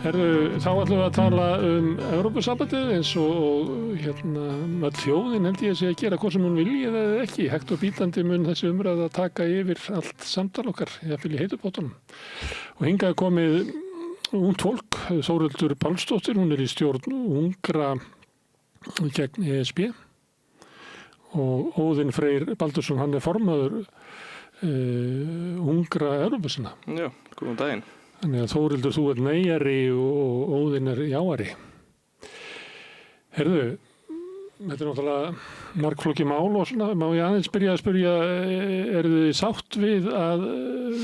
Þá ætlum við að tala Evrópusambandið eins og með þjóðin held ég að sé að gera hvað sem hún vilji eða ekki. Hægt og bítandi mun þessi umræða að taka yfir allt samtal okkar, jafnvel í heitupottunum. Og hingað komið ungt fólk, Þórhildur Pálsdóttir, hún í stjórn ungra gegn ESB og Óðinn Freyr Baldursson, hann formaður ungra Evrópusinna. Já, góðan daginn. Þannig að Þórhildur, þú neyjari og Óðinn jáari. Heyrðu, þetta náttúrulega margflókið mál og svona, má ég aðeins byrja að spyrja, þið sátt við að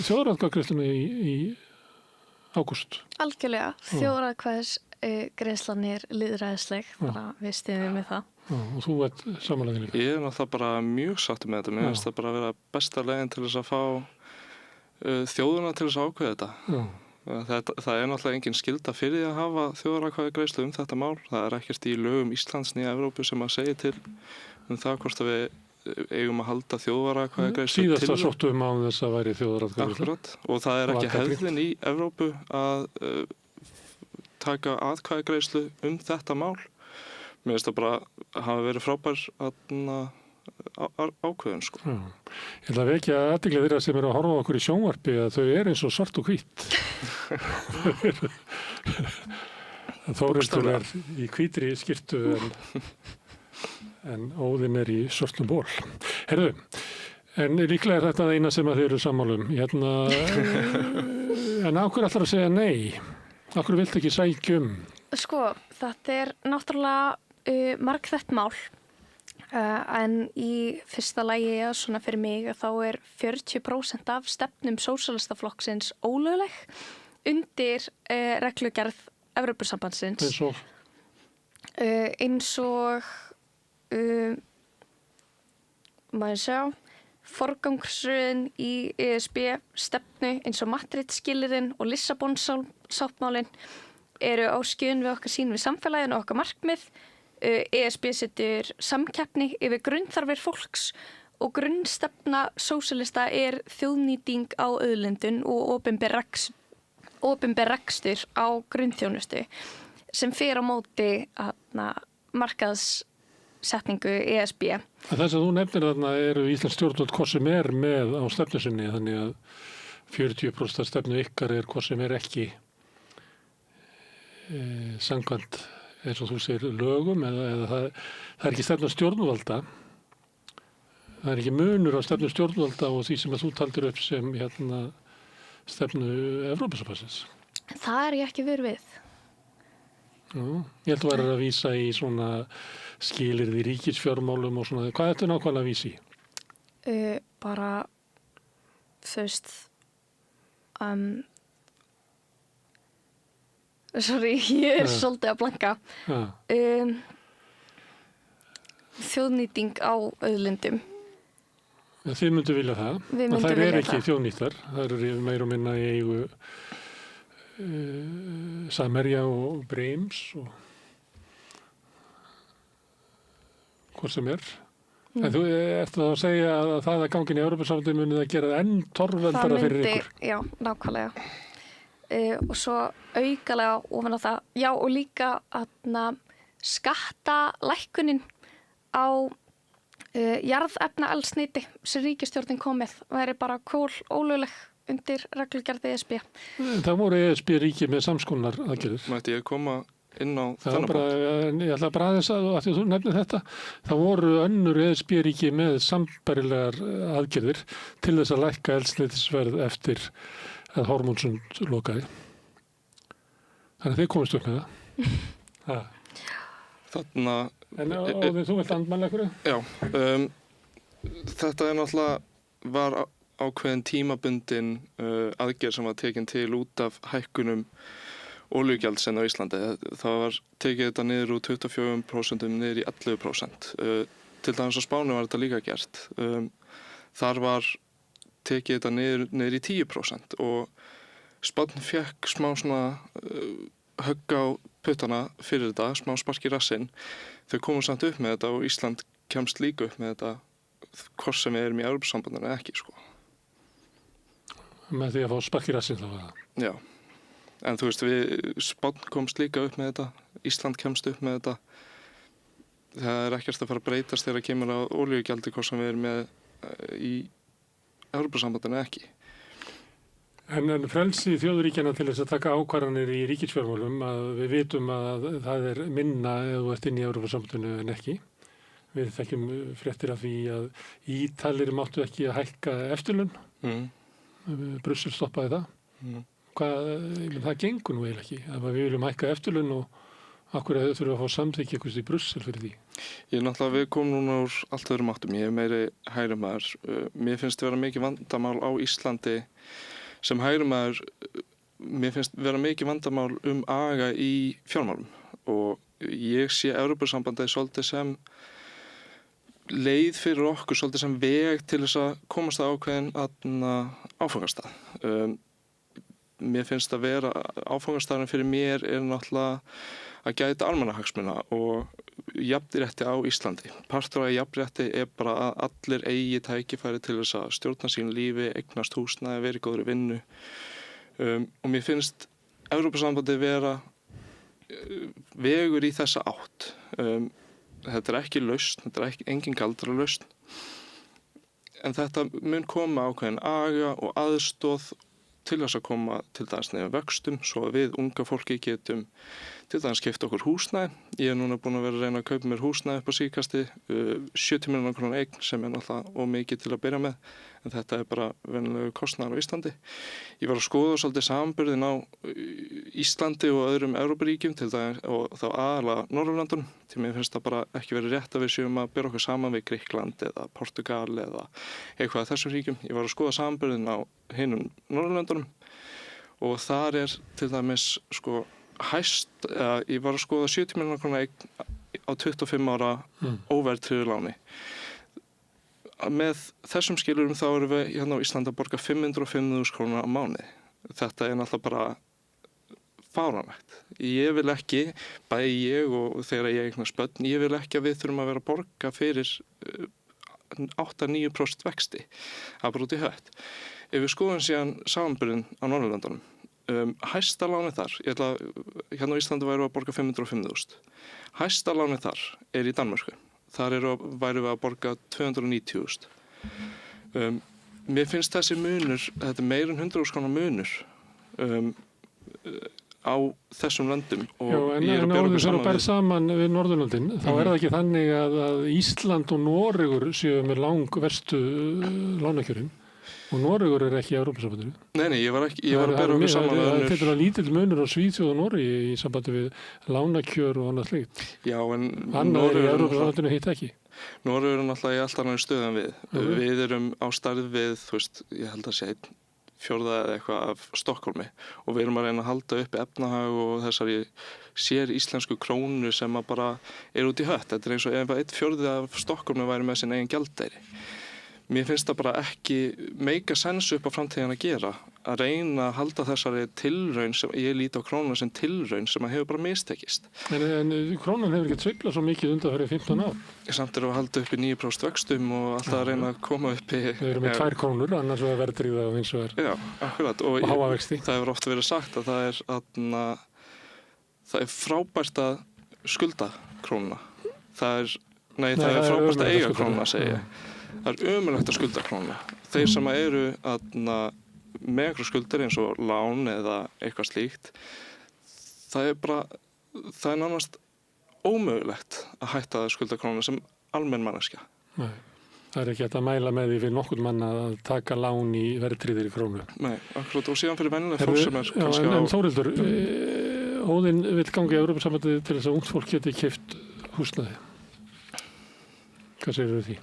þjóðaratkvæðagreiðsluna í ágúst? Algjörlega, þjóðaratkvæðagreiðslan lýðræðisleg, þannig að við styðjum við það. Og þú sammála því líka? Ég náttúrulega bara mjög sáttur með þetta. Mér finnst það bara að vera besta leiðin til þess að fá þjóðuna til þess að ákveða þetta. Já. Það náttúrulega engin skylda fyrir því að hafa þjóðaratkvæðagreiðslu þetta mál. Það ekkert í lögum Íslands né Evrópu sem að segja til það hvort að við eigum að halda þjóðaratkvæðagreiðslu til. Síðasta sóttum á þess að væri þjóðaratkvæðagreiðslu. Akkurat. Og það ekki hefðin í Evrópu að taka atkvæðagreiðslu þetta mál. Mér finnst það bara hafa verið frábær ákveðun, sko. Já. Ég ætla að vekja athygli þeirra sem að horfa okkur í sjónvarpi að þau eins og svart og hvítt. Þórhildur í hvítri skyrtu en Óðinn í svörtum ból. Heyrðu, en líklega þetta eina sem að þið eru sammálum. En á hverju ætlar að segja nei? Á hverju viltu ekki sækjum? Sko, þetta náttúrulega margþætt mál. En í fyrsta lagi svona fyrir mig að þá 40% af stefnum sósíalistaflokksins ólögleg undir reglugerð Evrópusambandsins. Eins og maður sjá forgangsröðin í ESB stefnu eins og Madrid-skilyrðin og Lissabon-sáttmálin eru á skjön við okkar sýn við samfélaginu og okkar markmið. ESB setur samkeppni yfir grunnþarfir fólks og grunnstefna sósíalista þjóðnýting á auðlindum og opinber rekstur á grunnþjónustu sem fer á móti markaðssetningu ESB. Þess að þú nefnir þarna eru Íslands stjórnvöld hvað sem með á stefnu sinni, þannig að 40% af stefnu ykkar hvað sem ekki samkvæmt eins og þú segir lögum eða það ekki stefna stjórnvalda. Það ekki munur á stefnu stjórnvalda og því sem að þú taldir upp sem stefnu Evrópusambandsins. Það ég ekki verið við. Ég held að vera að vísa í svona skilyrði ríkisfjármálum og svona. Hvað nákvæmlega að vísa í? Bara fyrst sorry, ég svolítið að blanka. Þjóðnýting á auðlindum. Þið myndu vilja það. Það ekki þjóðnýttar. Það eru meira og minna í eigu Samherja og Breims og hvað sem En þú ert að segja að það að gangin í Evrópusambandið muni það gera enn torveldara fyrir ykkur. Já, nákvæmlega. Og svo aukalega ofan á það, já og líka skattalækkunin á jarðefnaeldsneyti sem ríkisstjórnin kom með væri bara ólögleg undir reglugerð ESB. Það voru ESB ríki með samskonar aðgerðir. Mætti ég koma inn á þennan punkt? Ég ætla bara aðeins að því þú nefnir þetta, það voru önnur ESB ríki með sambærilegar aðgerðir til þess að lækka eldsneytisverð eftir að Hormónsund lokaði. Þannig að þið komist upp með það. Þarna... En Óðinn, þú vilt andmæla ykkur? Já. Þetta náttúrulega var ákveðin tímabundin aðgerð sem var tekin til út af hækkunum olíugjalds á Íslandi. Það var tekið þetta niður úr 24% niður í 11%. Til dæmis á Spáni var þetta líka gert. Þar var tekið þetta niður í 10% og Spánn fékk smá svona högg á puttana fyrir þetta, smá spark í rassinn. Þau komu samt upp með þetta og Ísland kemst líka upp með þetta hvort sem við erum í Evrópusambandinu ekki, sko. Með því að fá spark í rassinn þá var það? Já. En þú veist, Spánn komst líka upp með þetta, Ísland kemst upp með þetta. Það er ekkert að fara að breytast þegar kemur á olíugjaldi hvort sem við erum með í Evrópusambandinu ekki. En frelsi þjóðríkjanna til þess að taka ákvarðanir í ríkisfjármálum, að við vitum að það er minna ef þú ert inn í Evrópusambandinu en ekki. Við þekkjum fréttir af því að Ítalir máttu ekki að hækka eftirlaun. Brussel stoppaði það. Það gengur nú eiginlega ekki. Ef við viljum hækka eftirlaun og akkur þurfum að fá samþykki eitthvað í Brussel fyrir því. Við komum núna úr allt öðrum áttum. Ég meiri hægrimaður. Mér finnst vera mikið vandamál á Íslandi sem hægrimaður. Mér finnst vera mikið vandamál aga í fjármálum og ég sé Evrópusambandið svolítið sem leið fyrir okkur, svolítið sem veg til þess að komast að ákveðin áfangastað. Mér finnst að vera áfangastæðurinn fyrir mér náttúrulega að gæta almannahagsmuna og jafnrétti á Íslandi. Partur af jafnrétti bara að allir eigi tækifæri til þess að stjórna sín lífi, eignast húsnæði, vera í góðri vinnu. Og mér finnst Evrópusambandið vera vegur í þessa átt. Þetta er ekki lausn, þetta er engin galdralausn. En þetta mun koma ákveðin aga og aðstoð til þess að koma til dæmis niður vöxtum svo að við unga fólki getum til dæmis keypt okkur húsnæði. Ég núna búin að vera að reyna að kaupa mér húsnæði upp á síðkasti, 70 milljóna króna eign sem náttúrulega ómikið til að byrja með, en þetta bara venjulegur kostnaður á Íslandi. Ég var að skoða svolítið samanburðinn á Íslandi og öðrum Evrópuríkjum til dæmis og þá aðalega Norðurlöndunum, því mér finnst það bara ekki verið rétt að við séum að bera okkur saman við Grikkland eða Portugal eða eitthvað af þessum ríkjum. Ég var að skoða samanburðinn á hinum Norðurlöndunum og þar til dæmis ég var að skoða 70 milljóna króna eign á 25 ára óverðtryggðu láni. Með þessum skilurum þá erum við hérna á Íslandi að borga 505.000 krónur á mánuði. Þetta náttúrulega bara fáránlegt. Ég vil ekki, bæði ég og þegar ég eignast börn, ég vil ekki að við þurfum að vera að borga fyrir 8-9% vexti. Það bara út í hött. Ef við skoðum síðan samanburðinn á Norðurlöndunum, hæsta lánið þar, hérna á Íslandi værum við að borga 505.000. Hæsta lánið þar í Danmörku. Þar værum við að borga 290.000. Mér finnst þessi munur, þetta meir en 100.000 króna munur á þessum löndum. En orðið þarf að bæra saman við Norðurlöndin, þá það ekki þannig að Ísland og Noregur séu með langverstu lánakjörin. Og Noregur ekki í Evrópusambandinu. Nei, ég var að bera okkur saman með önnur. Þetta er lítill munur á Svíþjóð og Noregi í sambandi við lánakjör og annað slíkt. Já, en annað í Evrópusambandinu hitt ekki. Noregur náttúrulega í allt annað stöðan við. Við erum á stærð við, ég held að sé 1/4 eða eitthvað af Stokkhólmi og við erum að reyna að halda upp efnahag og þessari sér íslensku krónu sem bara út í hött. Þetta eins og ef 1/4 af Stokkhólmi væri með sin eigin gjaldeyri. Mér finnst það bara ekki meika sens upp á framtíðina að gera, að reyna að halda þessari tilraun sem ég líti á krónuna sem tilraun sem hefur bara mistekist. En krónan hefur ekki sveiflað svo mikið undanfarið 15 ár. Samt erum við að halda upp í 9% vöxtum og alltaf að reyna að koma upp í... Við erum með 2 krónur, annars vegar verðtryggða og hins vegar. Já, akkurat. Og háa vexti. Það hefur oft verið sagt að það er frábært að skulda krónuna. Það er frábært að eiga krónuna, segi ég. Það er ömurlegt að skulda krónuna. Þeir sem eru með einhverju skuldir eins og lán eða eitthvað slíkt, það er nánast ómögulegt að hætta að skulda krónuna sem almenn manneskja. Nei, það er ekki hægt að mæla með því fyrir nokkurn mann að taka lán í verðtryggðri krónu. Nei, akkurat, og síðan fyrir venjulega fólk sem kannski En Þórhildur, Óðinn vill ganga í Evrópusambandið til þess að ungt fólk geti keypt húsnæði. Hvað segirðu því?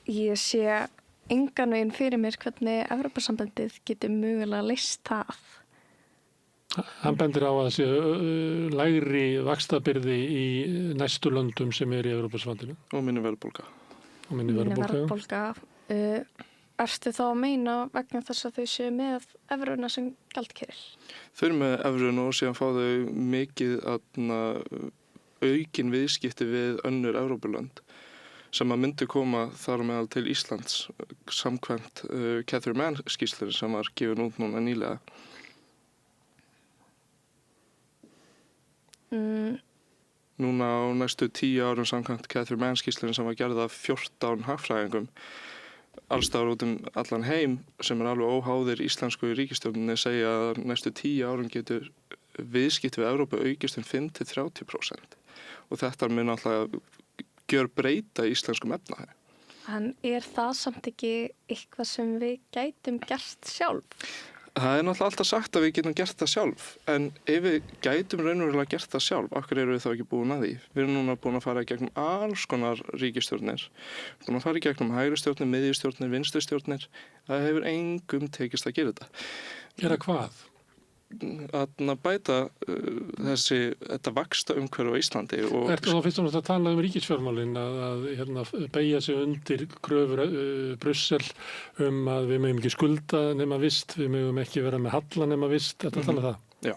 Ég sé engan veginn fyrir mér hvernig Evrópusambandið getur mögulega leyst það. Hann bendir á að sé lægri vaxtabyrði í næstu löndum sem í Evrópusambandinu. Og minni verðbólga. Ertu þá að meina vegna þess að þau séu með evruna sem gjaldkeril? Þau eru með evruna og síðan fá þau mikið aukin viðskipti við önnur Evrópulönd sem að myndi koma þar meðal til Íslands samkvæmt Catherine Mann skýrslunni sem var gefin út núna nýlega. Núna á næstu 10 árum samkvæmt Catherine Mann-skýrslunni sem var gerð af 14 hagfræðingum allstaðar út allan heim sem alveg óháðir íslensku ríkisstjórninni segja að næstu 10 árum getur viðskipti við Evrópu aukist 5-30% og þetta mun alltaf gjörbreyta íslenskum efnahag. En það samt ekki eitthvað sem við gætum gert sjálf? Það náttúrulega alltaf sagt að við getum gert það sjálf, en ef við gætum raunverulega gert það sjálf, okkur eru við þá ekki búin að því? Við erum núna búin að fara í gegnum alls konar ríkisstjórnir, búin að fara í gegnum hægri stjórnir, miðjustjórnir, vinstri stjórnir, það hefur engum tekist að gera þetta. Gera hvað? Að bæta þetta vaxta umhverfi á Íslandi. Ertu þá fyrst og náttúrulega að tala ríkisfjármálin að beygja sig undir kröfur Brussel að við megum ekki skulda nema vist, við megum ekki vera með halla nema vist, þetta tala það? Já.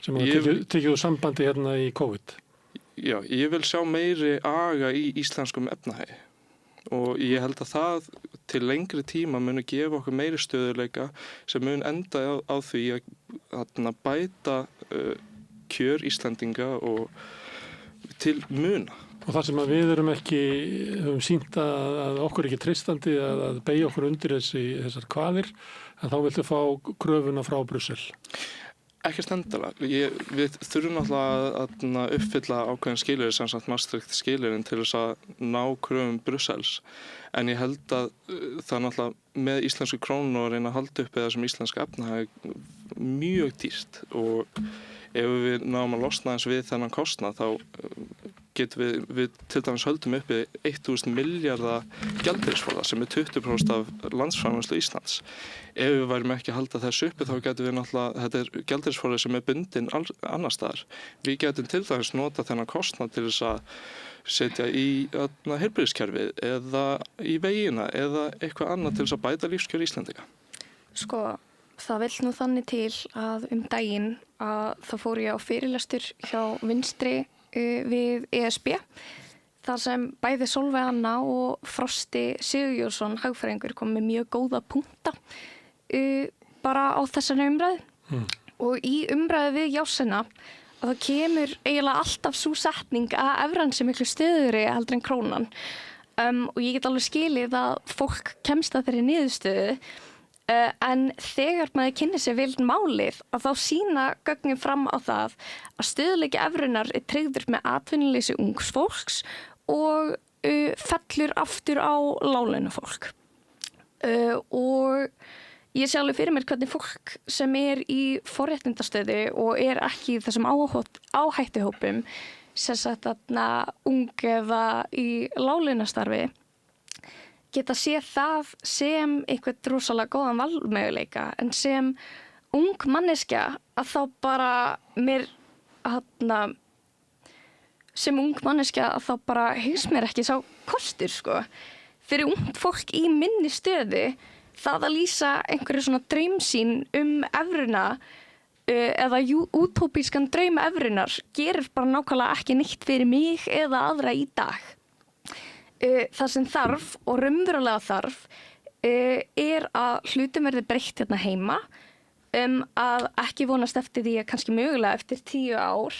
Sem að tekið úr sambandi í COVID? Já, ég vil sjá meiri aga í íslenskum efnahagi og ég held að það til lengri tíma muni gefa okkur meiri stöðuleika sem mun enda á því að bæta kjör Íslendinga og til muna. Og það sem að við erum ekki, höfum sýnt að okkur ekki treystandi að beygja okkur undir þessar kvaðir, en þá viltu fá kröfuna frá Brussel? Ekkert endilega. Við þurfum náttúrulega að uppfylla ákveðin skilyrði sem sagt Maastricht skilyrðin til þess að ná kröfum Brussels. En ég held að það náttúrulega með íslensku krónu og reyna að halda upp eða sem íslenska efnahag mjög dýrt og ef við náum að losna eins við þennan kostnað þá getum við til dæmis höldum uppi 1.000 milljarða gjaldeyrisforða sem 20% af landsframleiðslu Íslands. Ef við værum ekki að halda þessu uppi þá getum við náttúrulega, þetta gjaldeyrisforði sem bundinn annars staðar. Við getum til dæmis nota þennan kostnað til þess að setja í heilbrigðiskerfið eða í vegina eða eitthvað annað til þess að bæta lífskjör Íslendinga. Sko, það vill nú þannig til að daginn að það fór ég á fyrirlestur hjá Vinstri við ESB þar sem bæði Sólveig Anna og Frosti Sigurjónsson hagfræðingur kom með mjög góða punkta bara á þessari umræðu og í umræðu við Jásina að það kemur eiginlega alltaf svo setning að evran sé miklu stöðugri heldur en krónan og ég get alveg skilið að fólk kemst að þeirri niðurstöðu en þegar maður kynni sér vel málið að þá sýna gögnin fram á það að stöðugleiki evrunnar tryggður með atvinnuleysi ungs fólks og fellur aftur á láglaunafólk og ég sé alveg fyrir mér hvernig fólk sem í forréttindastöðu og ekki í þessum áhættuhópum sem sagt ung eða í láglaunastarfi geta séð það sem einhvern rosalega góðan valmöguleika en sem ung manneskja að þá bara sem ung manneskja að þá bara heyrst mér ekki sá kostur sko. Fyrir ungt fólk í minni stöðu það að lýsa einhverju svona draumsýn evruna eða útópískan draum evrunar gerir bara nákvæmlega ekki neitt fyrir mig eða aðra í dag. Það sem þarf og raunverulega þarf að hlutum verði breytt hérna heima að ekki vonast eftir því að kannski mögulega eftir 10 ár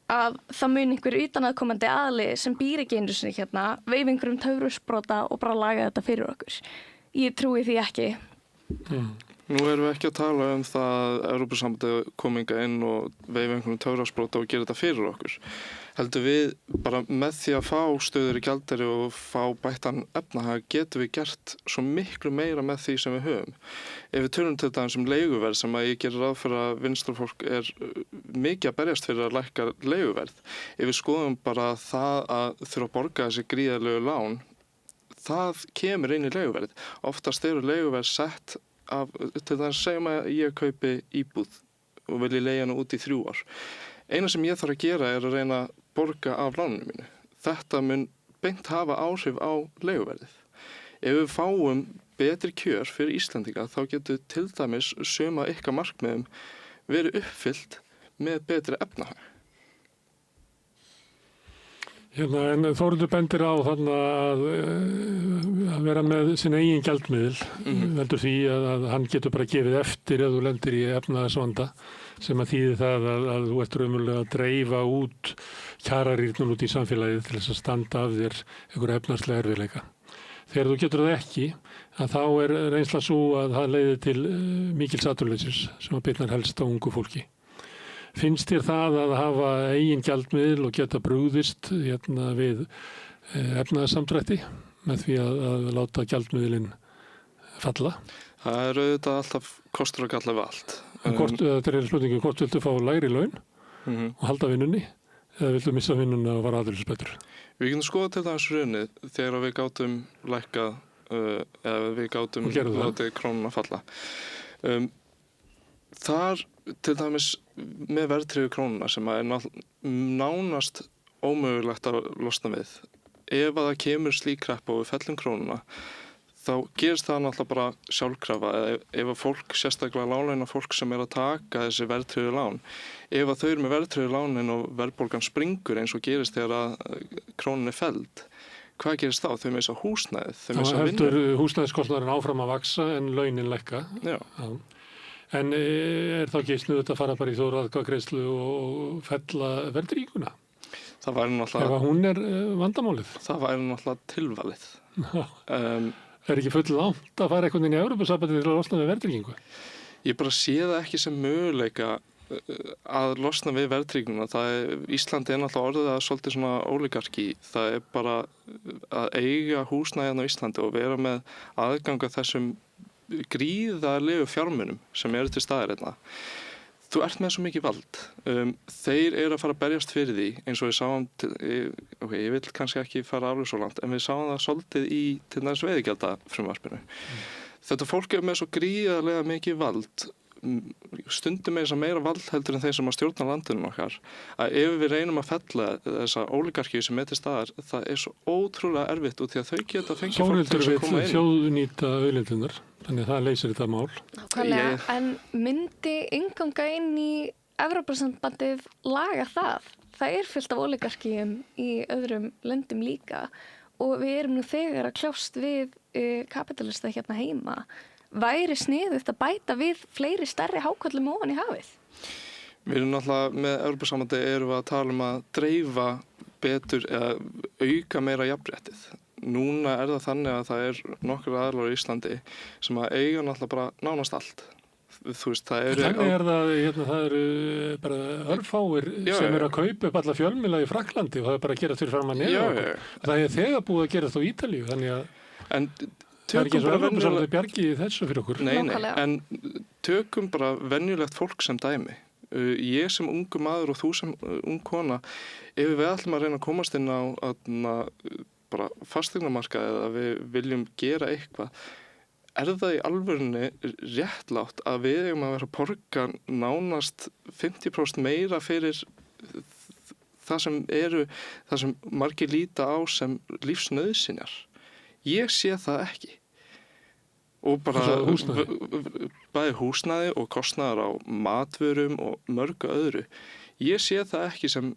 að það mun einhver utanaðkomandi aðli sem býr ekki einu sinni hérna veif einhverjum töfrasprota og bara laga þetta fyrir okkur. Ég trúi því ekki. Nú erum við ekki að tala það að Evrópusambandið kominga inn og veif einhverjum töfrasprota og gera þetta fyrir okkur. Heldur við bara með því að fá stöður í gjaldeyri og fá bættan efnahag getum við gert svo miklu meira með því sem við höfum. Ef við tölum til dæmis leiguverð sem að ég gerir ráð fyrir að vinstrafólk mikið að berjast fyrir að lækka leiguverð. Ef við skoðum bara það að þurfa að borga þessi gríðarlegu lán, það kemur inn í leiguverð. Oftast eru leiguverð sett af, til dæmis segjum að ég kaupi íbúð og vilji leigja hana út í 3 ár. Eina sem ég þarf að gera að reyna að borga af láninu mínu. Þetta mun beint hafa áhrif á leiguverðið. Ef við fáum betri kjör fyrir Íslendinga þá getur til dæmis suma ykkar markmiðum verið uppfyllt með betri efnahag. En Þórður bendir á þarna að vera með sin eigin gjaldmiðil veldur því að hann getur bara gefið eftir ef þú lendir í efnahagsvanda sem að þýði það að þú ert raunverulega að dreifa út kjararýrnum út í samfélagið til þess að standa af þér einhverja efnarslega erfiðleika. Þegar þú getur það ekki, að þá reynslan svo að það leiðir til mikils atvinnuleysis sem að bitnar helst á ungu fólki. Finnst þér það að hafa eigin gjaldmiðil og geta brugðist við efnaðarsamdrætti með því að láta gjaldmiðilinn falla? Það auðvitað alltaf kostur og galla við allt. Þetta spurningin, hvort viltu fá lægri laun og halda vinnunni eða viltu missa vinnuna og fara aðeinsbetur? Við getum skoðað til dæmis hrunið þegar við gátum lækkað eða við gátum látið krónuna falla. Þar til dæmis með verðtryggðu krónuna sem er nánast ómögulegt að losna við. Ef að það kemur slík kreppa og við fellum krónuna, þá gerist það náttúrulega bara sjálfkrafa. Ef að fólk, sérstaklega láglauna fólk sem að taka þessi verðtryggðu lán, ef að þau eru með verðtryggðu lánin og verðbólgan springur eins og gerist þegar að krónan felld, hvað gerist þá? Þau missa húsnæðið. Þá heldur húsnæðiskostnaðurinn áfram að vaxa en launin lækka. Já. En þá ekki snuðut að fara bara í þjóðaratkvæðagreiðslu og fella verðtrygginguna? Það væri náttúrulega... Ef hún vandamálið? Það væri náttúrulega tilvalið. Ekki full langt að fara einhvern veginn í Evrópusambandið til að losna við verðtryggingu? Ég bara sé það ekki sem möguleika að losna við verðtrygginguna. Íslandi náttúrulega orðið að svolítið svona óligarki. Það bara að eiga húsnæðan á Íslandi og vera með aðgang að þessum gríðarlegu fjármunum sem eru til staðar hérna. Þú ert með svo mikið vald. Þeir eru að fara að berjast fyrir því eins og við sáum, ég vil kannski ekki fara alveg svo langt, en við sáum það svolítið í til næst veiðigjaldafrumvarpinu. Þetta fólk er með svo gríðarlega mikið vald, stundum með þess að meira vald heldur en þeir sem að stjórna landinu okkar, að ef við reynum að fella þessa óligarkíu sem til staðar, það er svo ótrúlega erfitt út því að þau geta fengið fólk til þess að koma inn. Þjóðnýta auðlindirnar, þannig að það leysir þetta mál. Nákvæmlega, en myndi innganga inn í Evrópusambandið laga það? Það fullt af óligarkíum í öðrum löndum líka og við erum nú þegar að kljást við kapitalista hérna heima. Væri sniðugt að bæta við fleiri stærri háköllum ofan í hafið? Við erum náttúrulega með Evrópusambandið erum við að tala um að dreifa betur eða auka meira jafnréttið. Núna það þannig að það nokkur aðilar í Íslandi sem að eiga náttúrulega bara nánast allt. Þú veist, Þannig það eru bara örfáir sem eru að kaupa upp alla fjölmiðla í Frakklandi og það bara að gera fyrir fram að neða. Það þegar búið að gera það á Ítalíu, þannig að það ekki eins og Evrópusambandið bjargi þessu fyrir okkur. Nei, en tökum bara venjulegt fólk sem dæmi. Ég sem ungu maður og þú sem ung kona, ef við ætlum að reyna að komast inn á bara fasteignamarkað eða við viljum gera eitthvað, það í alvörunni réttlátt að við eigum að vera að borga nánast 50% meira fyrir það sem margir líta á sem lífsnauðsynjar? Ég sé það ekki. Og bara bæði húsnæði og kostnaðar á matvörum og mörgu öðru. Ég sé það ekki sem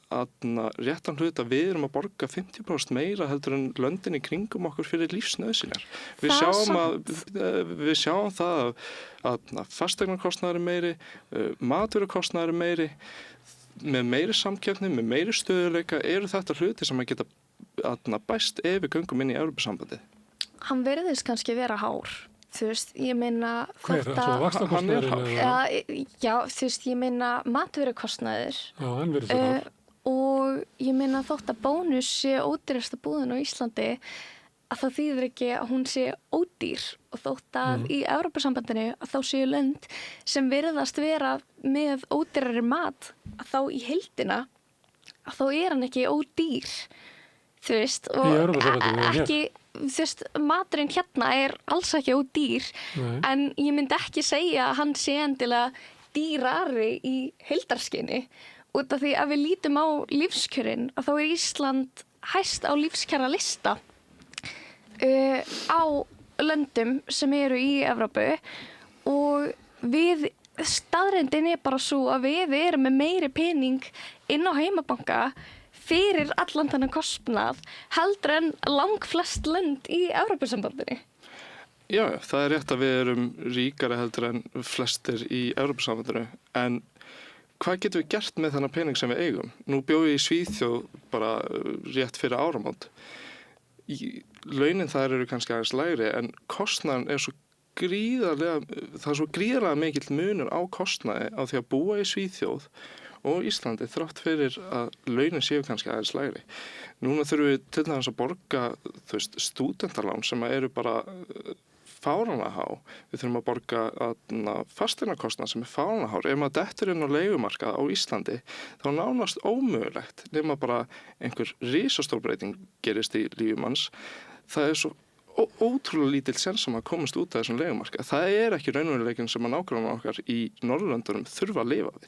réttan hlut að við erum að borga 50% meira heldur en löndin í kringum okkur fyrir lífsnauðsynjar. Við sjáum það að fasteignakostnaður meiri, matvörukostnaður meiri, með meiri samkeppni, með meiri stöðuleika eru þetta hluti sem að geta bæst ef við göngum inn í Evrópusambandið. Hann verðist kannski vera hár. Þú veist, ég meina hann er hár. Já, þú veist, ég meina matvörukostnaður. Já, hann verður það hár. Og ég meina þótt að Bónus sé ódýrasta búðin á Íslandi að það þýðir ekki að hún sé ódýr og þótt að í Evrópusambandinu að þá séu lönd sem virðast vera með ódýrari mat að þá í heildina að þá hann ekki ódýr. Þú veist, og ekki, þú veist, maturinn hérna alls ekki ódýr. Nei. En ég myndi ekki segja að hann sé endilega dýrari í heildarskinni út af því að við lítum á lífskjörin að þá Ísland hæst á lífskjara lista á löndum sem eru í Evrópu og staðreyndin bara svo að við erum með meiri pening inn á heimabanka fyrir allan þennan kostnað heldur en langflest lönd í Evrópusambandinu. Já, það rétt að við erum ríkari heldur en flestir í Evrópusambandinu, en hvað getum við gert með þennan pening sem við eigum? Nú bjó ég í Svíþjóð bara rétt fyrir áramót. Launin þar eru kannski aðeins lægri, en kostnaðan er svo gríðarlega mikill munur á kostnaði á því að búa í Svíþjóð og Íslandi þrátt fyrir að launin séu kannski aðeins lægri. Núna þurfum við til dæmis að borga stúdentalán sem eru bara fáránlega há. Við þurfum að borga fasteignakostnað sem fáránlega hár. Ef maður dettur inn á leigumarkað á Íslandi þá nánast ómögulegt nema bara einhver risastór breyting gerist í lífi manns. Það er svo ótrúlega lítill sens að komast út af þessum leigumarkað. Það er ekki raunveruleikinn sem nágrannar okkar í Norðurlöndunum þurfa að lifa við.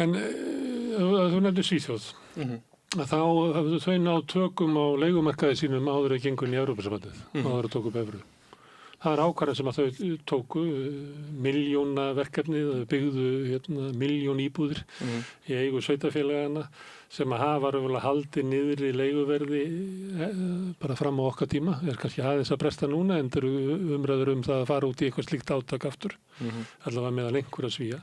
En þú nefnir Svíþjóð. Þá hafðu þau náð tökum á leigumarkaði sínum áður að gengur í Evrópusambandið, áður að tóku upp evru. Það er ákvarðan sem að þau tóku, milljóna verkefnið, byggðu 1 milljón íbúðir í eigu sveitafélagana sem að hafa raunverulega haldið niður í leiguverði bara fram á okkar tíma. Er kannski aðeins að bresta núna, en það eru umræður það að fara út í eitthvað slíkt átak aftur, allavega meðal einhverja Svía.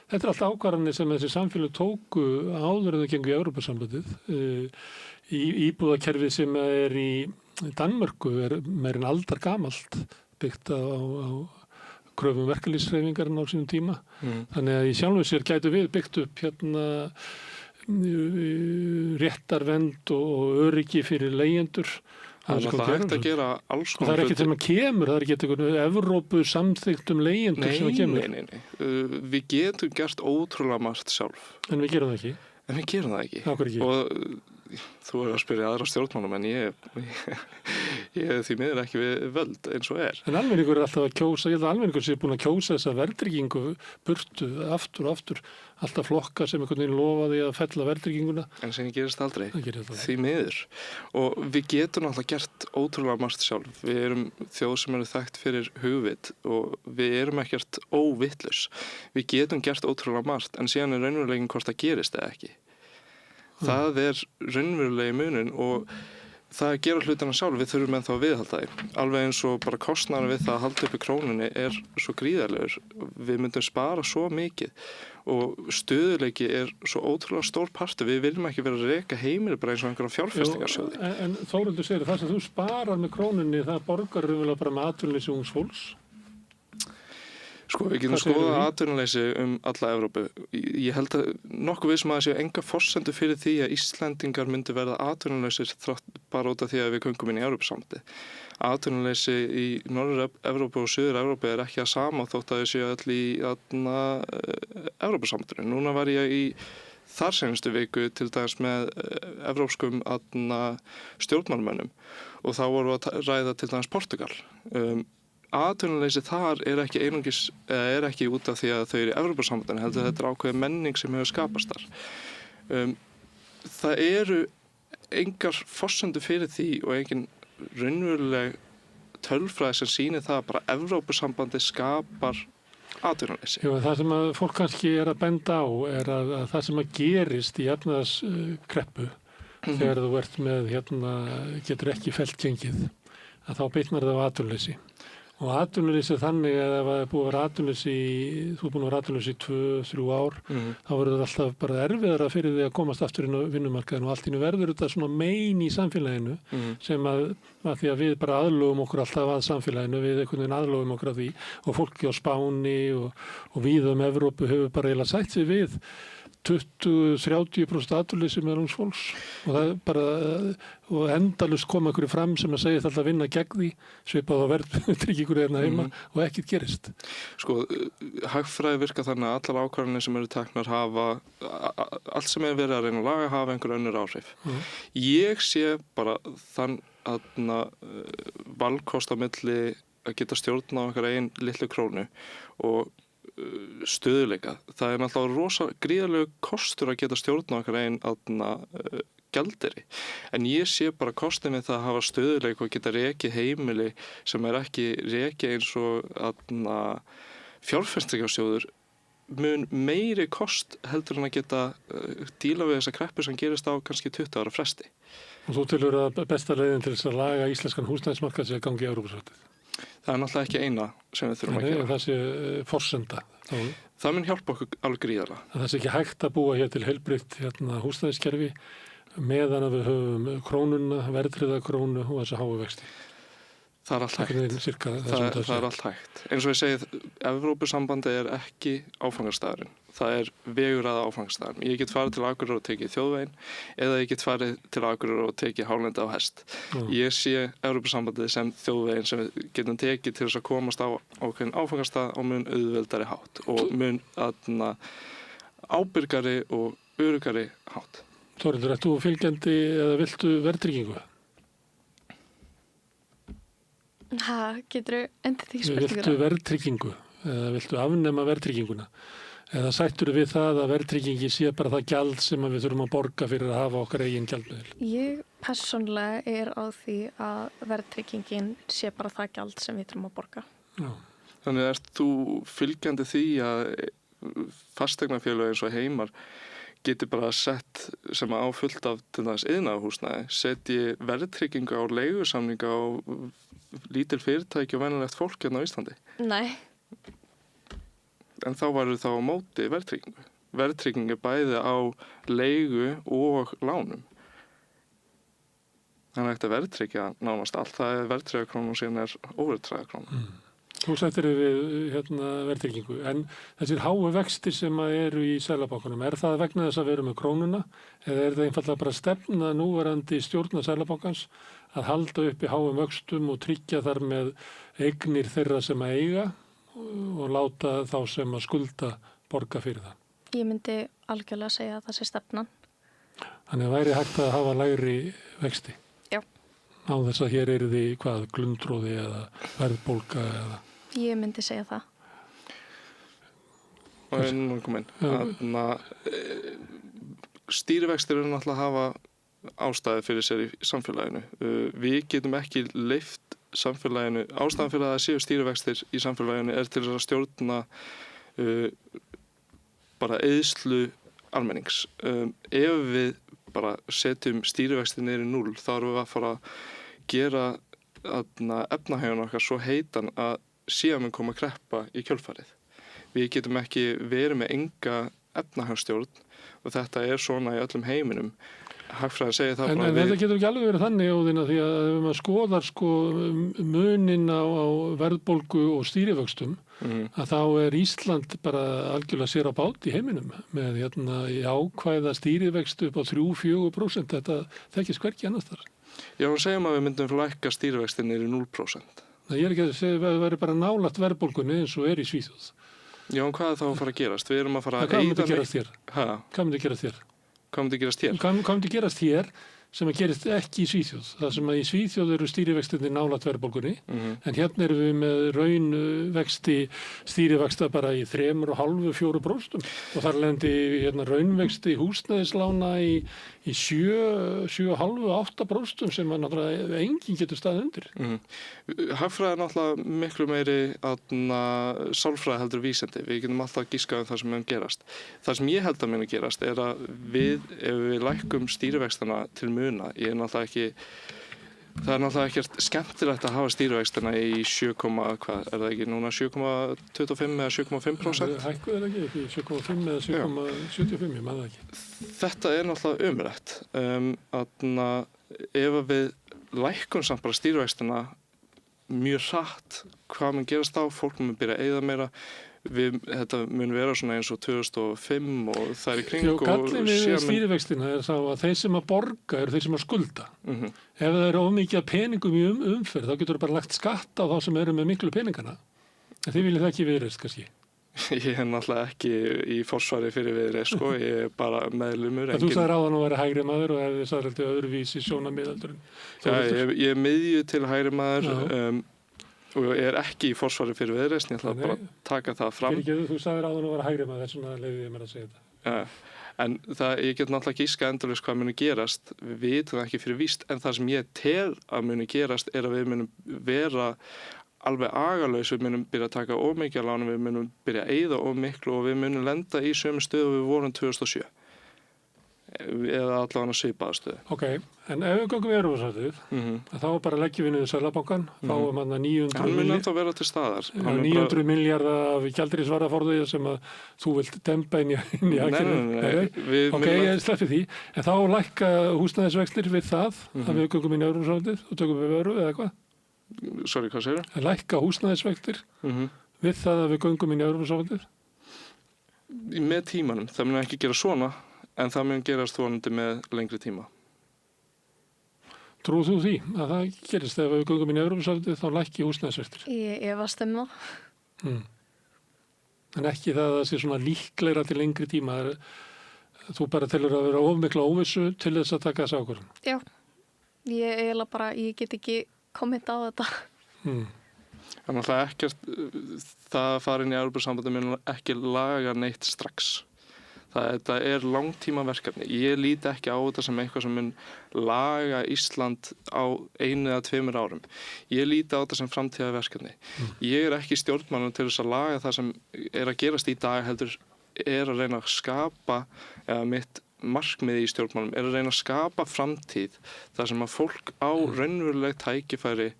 Þetta er allt ákvarðanir sem þessi samfélög tóku áður en þau gengu í Evrópusambandið. Íbúðakerfið sem er í Danmörku er meira en aldar gamalt, byggt á kröfum verkalýðshreyfingarinn á sínum tíma. Þannig að í sjálfu sér gætu við byggt upp réttarvernd og öryggi fyrir leigjendur. Það er alltaf hægt að gera alls konar. Það er ekki til að kemur, það er ekki eitthvað Evrópu samþykkt leigjendur sem að kemur. Nei. Við getum gert ótrúlega margt sjálf. En við gerum það ekki. Akkur ekki. Og þú að spyrja aðra stjórnmálum, en ég er því miður ekki við völd eins og er. En almenningur er alltaf að kjósa, ég held að almenningur sé búin að kjósa þessa verðtryggingu burtu aftur og aftur, alltaf flokka sem einhvern veginn lofaði að fella verðtrygginguna. En sem gerist aldrei, því miður. Og við getum alltaf gert ótrúlega margt sjálf. Við erum þjóð sem eru þekkt fyrir hugvit og við erum ekkert óvitlaus. Við getum gert ótrúlega margt, en síðan er raunveruleginn hvort það gerist eða ekki. Það er raunverulegi munin og það að gera hlutina sjálf, við þurfum ennþá að viðhalda því. Alveg eins og bara kostnaðurinn við það að halda upp í krónunni er svo gríðarlegur. Við myndum spara svo mikið og stöðuleiki er svo ótrúlega stór partur. Við viljum ekki vera að reka heimili bara eins og einhverjum fjárfestingarsjóði. En Þórhildur segir það sem þú sparar með krónunni, það borgar raunverulega bara með atvinnuleysi ungs fólks? Sko, við getum skoðað atvinnuleysi alla Evrópu. Ég held að nokkuð vissum að það séu enga forsendu fyrir því að Íslendingar myndi verða atvinnulausir bara út af því að við göngum inn í Evrópusambandið. Atvinnuleysi í Norður-Evrópu og Suður-Evrópu er ekki að sama þótt að þau séu öll í Evrópusambandinu. Núna var ég í þar senustu viku til dæmis með evrópskum stjórnmálmönnum og þá vorum við að ræða til dæmis Portugal. Atvinnuleysi þar er ekki út af því að þau eru í Evrópusambandinu, heldur þetta er ákveðin menning sem hefur skapast þar. Það eru engar forsendur fyrir því og engin raunveruleg tölfræði sem sýnir það að bara Evrópusambandi skapar atvinnuleysi. Jú, það sem að fólk kannski er að benda á er að það sem að gerist í efnahagskreppu þegar þú ert með getur ekki fellt gengið, að þá bitnar það á atvinnuleysi. Og atvinnuleysi er þannig að ef það er búið að vera atvinnuleysi, þú er búin að vera atvinnuleysi í 2-3 ár, þá verður það alltaf bara erfiðara fyrir því að komast aftur inn á vinnumarkaðinu og allt í einu verður þetta svona mein í samfélaginu sem að því að við bara aðlögum okkur alltaf að samfélaginu, við einhvern veginn aðlögum okkur að því og fólki á Spáni og víða Evrópu hefur bara eiginlega sætt sig við 20-30% atvinnuleysi meðal ungs fólks og það er bara og endalaust koma einhverju fram sem að segja alltaf að vinna gegn því svipað á verðtryggingu heima og ekkert gerist. Sko, hagfræði virka þannig að allar ákvarðanir sem eru teknar hafa allt sem er verið að reyna að laga hafa einhver önnur áhrif. Ég sé bara þann valkost á milli að geta stjórna á okkar eigin litlu krónu og stöðuleika. Það er náttúrulega rosa gríðarlegu kostur að geta stjórna okkar einn gjaldeyri. En ég sé bara kostin við það að hafa stöðuleika og geta rekið heimili sem er ekki rekið eins og fjárfestingarsjóður mun meiri kost heldur en að geta díla við þessa kreppu sem gerist á kannski 20 ára fresti. Og þú telur að besta leiðin til þess að laga íslenskan húsnæðismarkað sé að gangi í Evrópusambandið? Það er náttúrulega ekki eina sem við þurfum að gera. Það sé forsenda. Það mun hjálpa okkur alveg gríðarlega. Það sé ekki hægt að búa hér til heilbrigt húsnæðiskerfi meðan að við höfum krónuna, verðtryggða krónu og þessa háu vexti. Það er allt hægt. Það er allt hægt. Eins og ég segið, Evrópusambandi er ekki áfangastæðurinn. Það er vegur að áfangastæðurinn. Ég get farið til Akureyrar og tekið þjóðveginn eða ég get farið til Akureyrar og tekið hálendi á hest. Ég sé Evrópusambandið sem þjóðveginn sem við getum tekið til þess að komast á ákveðin áfangastæð og mun auðveldari hátt og mun ábyrgari og öruggari hátt. Þórhildur, ert þú fylgjandi eða viltu verðtryggingu? Geturðu endið því spurninguna? Viltu verðtryggingu eða viltu afnema verðtrygginguna? Eða sættur við það að verðtryggingi sé bara það gjald sem við þurfum að borga fyrir að hafa okkar eigin gjaldmiðil? Ég persónlega er á því að verðtryggingin sé bara það gjald sem við þurfum að borga. Já. Þannig ert þú fylgjandi því að fasteignafélög eins og Heimar geti bara sett sem á fullt af til þess iðnaðarhúsnæði, setji verðtryggingu á leigusamninga á lítil fyrirtæki og venjulegt fólk hérna á Íslandi? Nei. En þá varu þá á móti verðtryggingu. Verðtrygging er bæði á leigu og lánum. Þannig að þetta verðtryggja nánast allt. Það er verðtryggja krónu og síðan er óverðtryggja krónu. Þú sættir við verðtryggingu, en þessir háu vextir sem eru í Seðlabankanum, er það vegna þess að við erum með krónuna eða er það einfallega bara stefna núverandi stjórnar Seðlabankans að halda upp í háum vöxtum og tryggja þar með eignir þeirra sem að eiga og láta þá sem að skulda borga fyrir það? Ég myndi algjörlega segja að það sé stefnan. Þannig að væri hægt að hafa lægri vexti? Já. Á þess að hér eru því glundróði eða verðbólga eða? Ég myndi segja það. Og einn komin. Stýrivextir eru náttúrulega að hafa ástæði fyrir sér í samfélaginu. Við getum ekki leyft samfélaginu, ástæðan fyrir að það séu stýrivextir í samfélaginu er til að stjórna bara eyðslu almennings. Ef við bara setjum stýrivextir niður í 0, þá erum við að fara að gera efnahaginn okkar svo heitan að síðan mun koma kreppa í kjölfarið. Við getum ekki verið með enga efnahagsstjórn og þetta er svona í öllum heiminum. Hagfræðin segir það en þetta getur ekki alveg verið þannig, Óðinn, að því að ef maður skoðar munin á verðbólgu og stýrivöxtum, að þá er Ísland bara algjörlega sér á bát í heiminum með ákvæða stýrivextu upp á 3-4%. Þetta þekkist hvergi annars þar. Já, hún segjum að við myndum lækka stýrivextin niður í 0%. Ég er ekki að segja að það væri bara nálægt verðbólgunni eins og er í Svíþjóð. Já, en hvað er þá að fara að gerast? Við erum að fara að Hvað myndi gerast hér? Hvað myndi gerast hér? Hvað myndi gerast hér sem að gerist ekki í Svíþjóð? Það sem að í Svíþjóð eru stýrivextinni nálægt verðbólgunni, en hérna erum við með raunvexti stýrivexta bara í 3,5-4% og þar lendi raunvexti húsnæðislána í 7,5-8% sem að náttúrulega enginn getur staðið undir. Hagfræði er náttúrulega miklu meiri sálfræði heldur vísindi. Við getum alltaf giskað það sem mun gerast. Það sem ég held að muni gerast er að ef við lækkum stýrivextana til muna, það er náttúrulega ekkert skemmtilegt að hafa stýrivextina í 7,25 eða 7,5%? Hækkuð er ekki 7,5 eða 7,75, ég maður ekki. Þetta er náttúrulega ömurlegt. Ef við lækkum samt bara stýrivextina mjög hratt, hvað mun gerast þá? Fólk mun byrja að eyða meira. Þetta mun vera svona eins og 2005 og það er í kring. Gallin við stýrivextina er þá að þeir sem að borga eru þeir sem að skulda. Ef það eru ómikið peningum í umferð, þá getur það bara lagt skatt á þá sem eru með miklu peningana. En þið viljið það ekki Viðreisn, kannski? Ég er náttúrulega ekki í forsvari fyrir Viðreisn, ég er bara meðlumur. Þú sagðir áðan að vera hægri maður og hefði sagðið öðruvísi sjónarmiðaldurinn. Ég er miðju til hægri maður. Og ég er ekki í forsvari fyrir Viðreisn, ég ætla bara að taka það fram. Þú sagðir áðan að vera hægri maður, þess vegna leyfði ég mér að segja þetta. En ég get náttúrulega gíska endalaust hvað muni gerast. Við vitum það ekki fyrir víst, en það sem ég tel að muni gerast er að við munum vera alveg agalaus, við munum byrja að taka of mikið að lána, við munum byrja að eyða of miklu og við munum lenda í sömu stöðu við vorum 2007. eða allavega svipaða stöðu. Ok, en ef við göngum í Evrópusambandið, þá bara leggjum við niður Seðlabankann, fáum hann að 900 Hann mun ennþá vera til staðar. 900 milljarða af gjaldeyrisvaraforði sem að þú vilt dempa inn í hagkerfið. Nei. Ok, ég sleppi því. En þá lækka húsnæðisvextir við það að við göngum inn í Evrópusambandið og tökum við vöru eða hvað? Sorry, hvað segirðu? Að lækka húsnæðisvextir við það að við göngum inn í Evrópusambandið? Með tímanum. Það mun ekki gera svona, en það mun gerast vonandi með lengri tíma. Trúðu þú því að það gerist ef við göngum inn í Evrópusambandið þá lækki húsnæðisvextir? Ég efast það. En ekki það að það sé svona líklegra til lengri tíma. Þú bara telur að vera of mikla óvissu til þess að taka þessa ákvörðun? Já, ég get ekki kommenta á þetta. Þannig að það að fara inn í Evrópusambandið mun ekki laga neitt strax. Þetta er langtíma verkefni. Ég líti ekki á þetta sem eitthvað sem mun laga Ísland á 1 eða 2 árum. Ég líti á þetta sem framtíðarverkefni. Ég er ekki stjórnmálum til þess að laga það sem er að gerast í dag, heldur er að reyna að skapa, eða mitt markmið í stjórnmálum er að reyna að skapa framtíð þar sem að fólk á raunveruleg tækifæri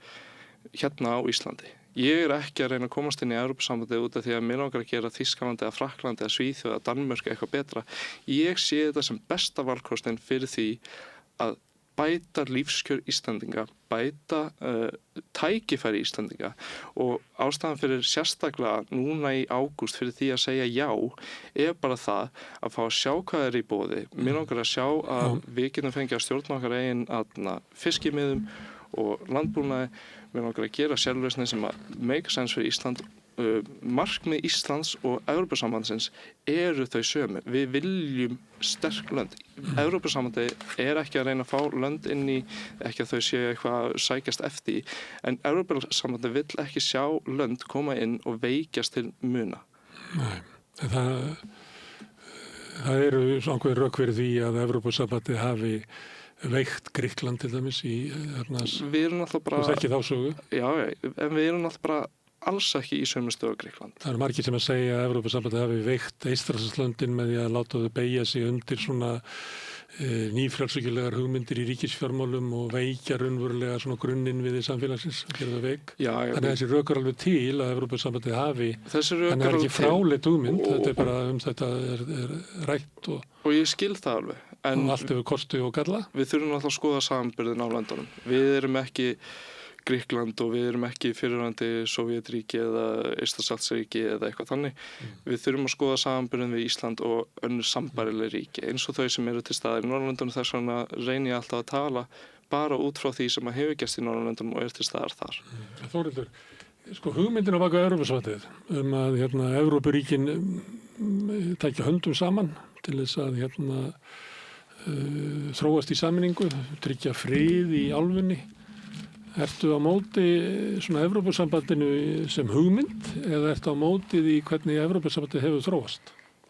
hérna á Íslandi. Ég er ekki að reyna að komast inn í Evrópusambandið út af því að mér langar að gera Þýskalandi eða Frakklandi eða Svíþjóð eða Danmörk eitthvað betra. Ég sé þetta sem besta valkostin fyrir því að bæta lífskjör Íslandinga, bæta tækifæri Íslandinga og ástæðan fyrir sérstaklega núna í ágúst fyrir því að segja já er bara það að fá að sjá hvað er í boði. Mér langar að sjá að við getum fengið að stjórna okkar eigin fiskimiðum og landbúnaði. Mér langar að gera sjálflausnir sem að make sense fyrir Ísland. Markmið Íslands og Evrópusambandsins eru þau sömu. Við viljum sterk lönd. Evrópusambandi er ekki að reyna að fá lönd inn í, ekki að þau séu eitthvað að sækjast eftir, en Evrópusambandi vill ekki sjá lönd koma inn og veikjast til muna. Nei, það eru ákveðin rök fyrir því að Evrópusambandi hafi veikt Grikkland til dæmis í Við erum alltaf bara... Þú þekkir þá sögu? Já, en við erum alltaf bara alls ekki í sömu stöðu Grikkland. Það eru margir sem að segja að Evrópusambandið hafi veikt Eystrasaltslöndin með því að láta þau beygja sig undir svona nýfrjálshyggjulegar hugmyndir í ríkisfjármálum og veikja raunverulega svona grunninn við samfélagsins að gera það veik. Þannig að þessi rök er alveg til að Evrópusambandið hafi. Þannig að það er ekki fráleit hugmynd, þetta er bara þetta er rætt og ég skil það alveg. Og allt hefur kosti og galla. Við þurfum alltaf að skoða samanburðin á löndunum. Við erum ekki Grikkland og við erum ekki fyrirrandi Sovétríki eða Eystrasaltsríki eða eitthvað þannig. Við þurfum að skoða samanburðin við Ísland og önnur sambærileg ríki eins og þau sem eru til staðar í Norðurlöndunum. Þess vegna reyni ég alltaf að tala bara út frá því sem að hefur gerst í Norðurlöndunum og er til staðar þar. Þórhildur, hugmyndin á bak við Evrópusambandið að Evrópuríkin tækja höndum saman til þess að þróast í sameiningu, tryggja frið í álfunni. Ertu á móti svona Evrópusambandinu sem hugmynd eða ertu á móti því hvernig Evrópusambandið hefur þróast?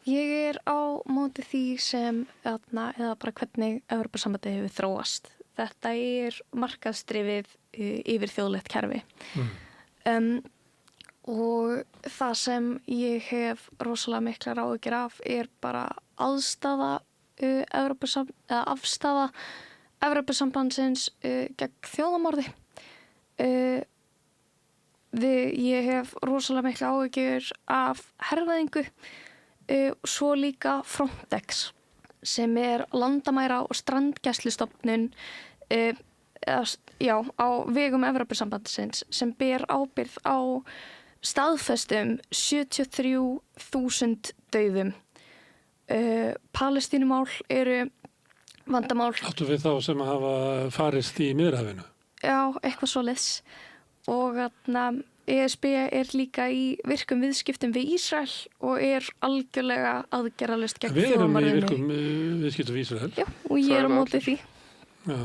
Ég er á móti því sem eða bara hvernig Evrópusambandið hefur þróast. Þetta er markaðsdrifið yfir þjóðlegt kerfi. Og það sem ég hef rosalega miklar áhyggjur af er bara afstaða Evrópusambandsins gegn þjóðamorði. Ég hef rosalega mikla áhyggjur af hervæðingu, svo líka Frontex sem er landamæra og strandgæslustofnun á vegum Evrópusambandsins sem ber ábyrgð á staðfestum 73.000 dauðum. Palestínumál eru vandamál. Áttu við þá sem hafa farist í Miðjarðarhafinu? Já, eitthvað svoleiðis. Og ESB er líka í virkum viðskiptum við Ísrael og er algjörlega aðgerðalaust gegn þjóðamorðinu. Við erum í virkum viðskiptum við Ísrael. Já, og ég er á móti því. Já.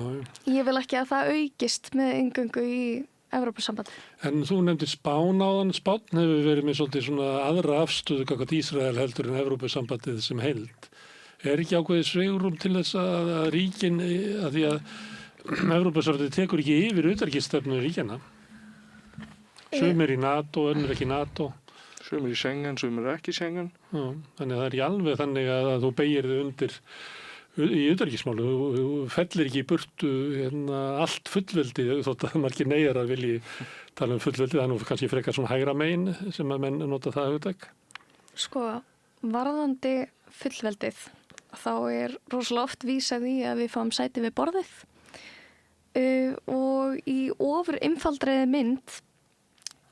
Ég vil ekki að það aukist með inngöngu í Evrópusambandið. En þú nefndir Spán áðan. Spán hefur verið með svolítið svona aðra afstöðu gagnvart Ísrael heldur en Evrópusambandið sem heild. Er ekki ákveðið svigrúm til þess að ríkin, að því að Evrópusambandið tekur ekki yfir utanríkisstefnu ríkjanna? Sumir í NATO, önnur ekki NATO. Sumir í Schengen, sumir ekki Schengen. Já, þannig að það er ekki alveg þannig að þú beygir þig í utanríkismálu, þú fellir ekki í burtu allt fullveldi þótt að margir neyjarar vilji tala um fullveldi, það er nú kannski frekar svona hægra megin sem að menn nota það hugtak. Sko, varðandi fullveldið, þá er rosalega oft vísað í að við fáum sæti við borðið og í ofur einfaldriði mynd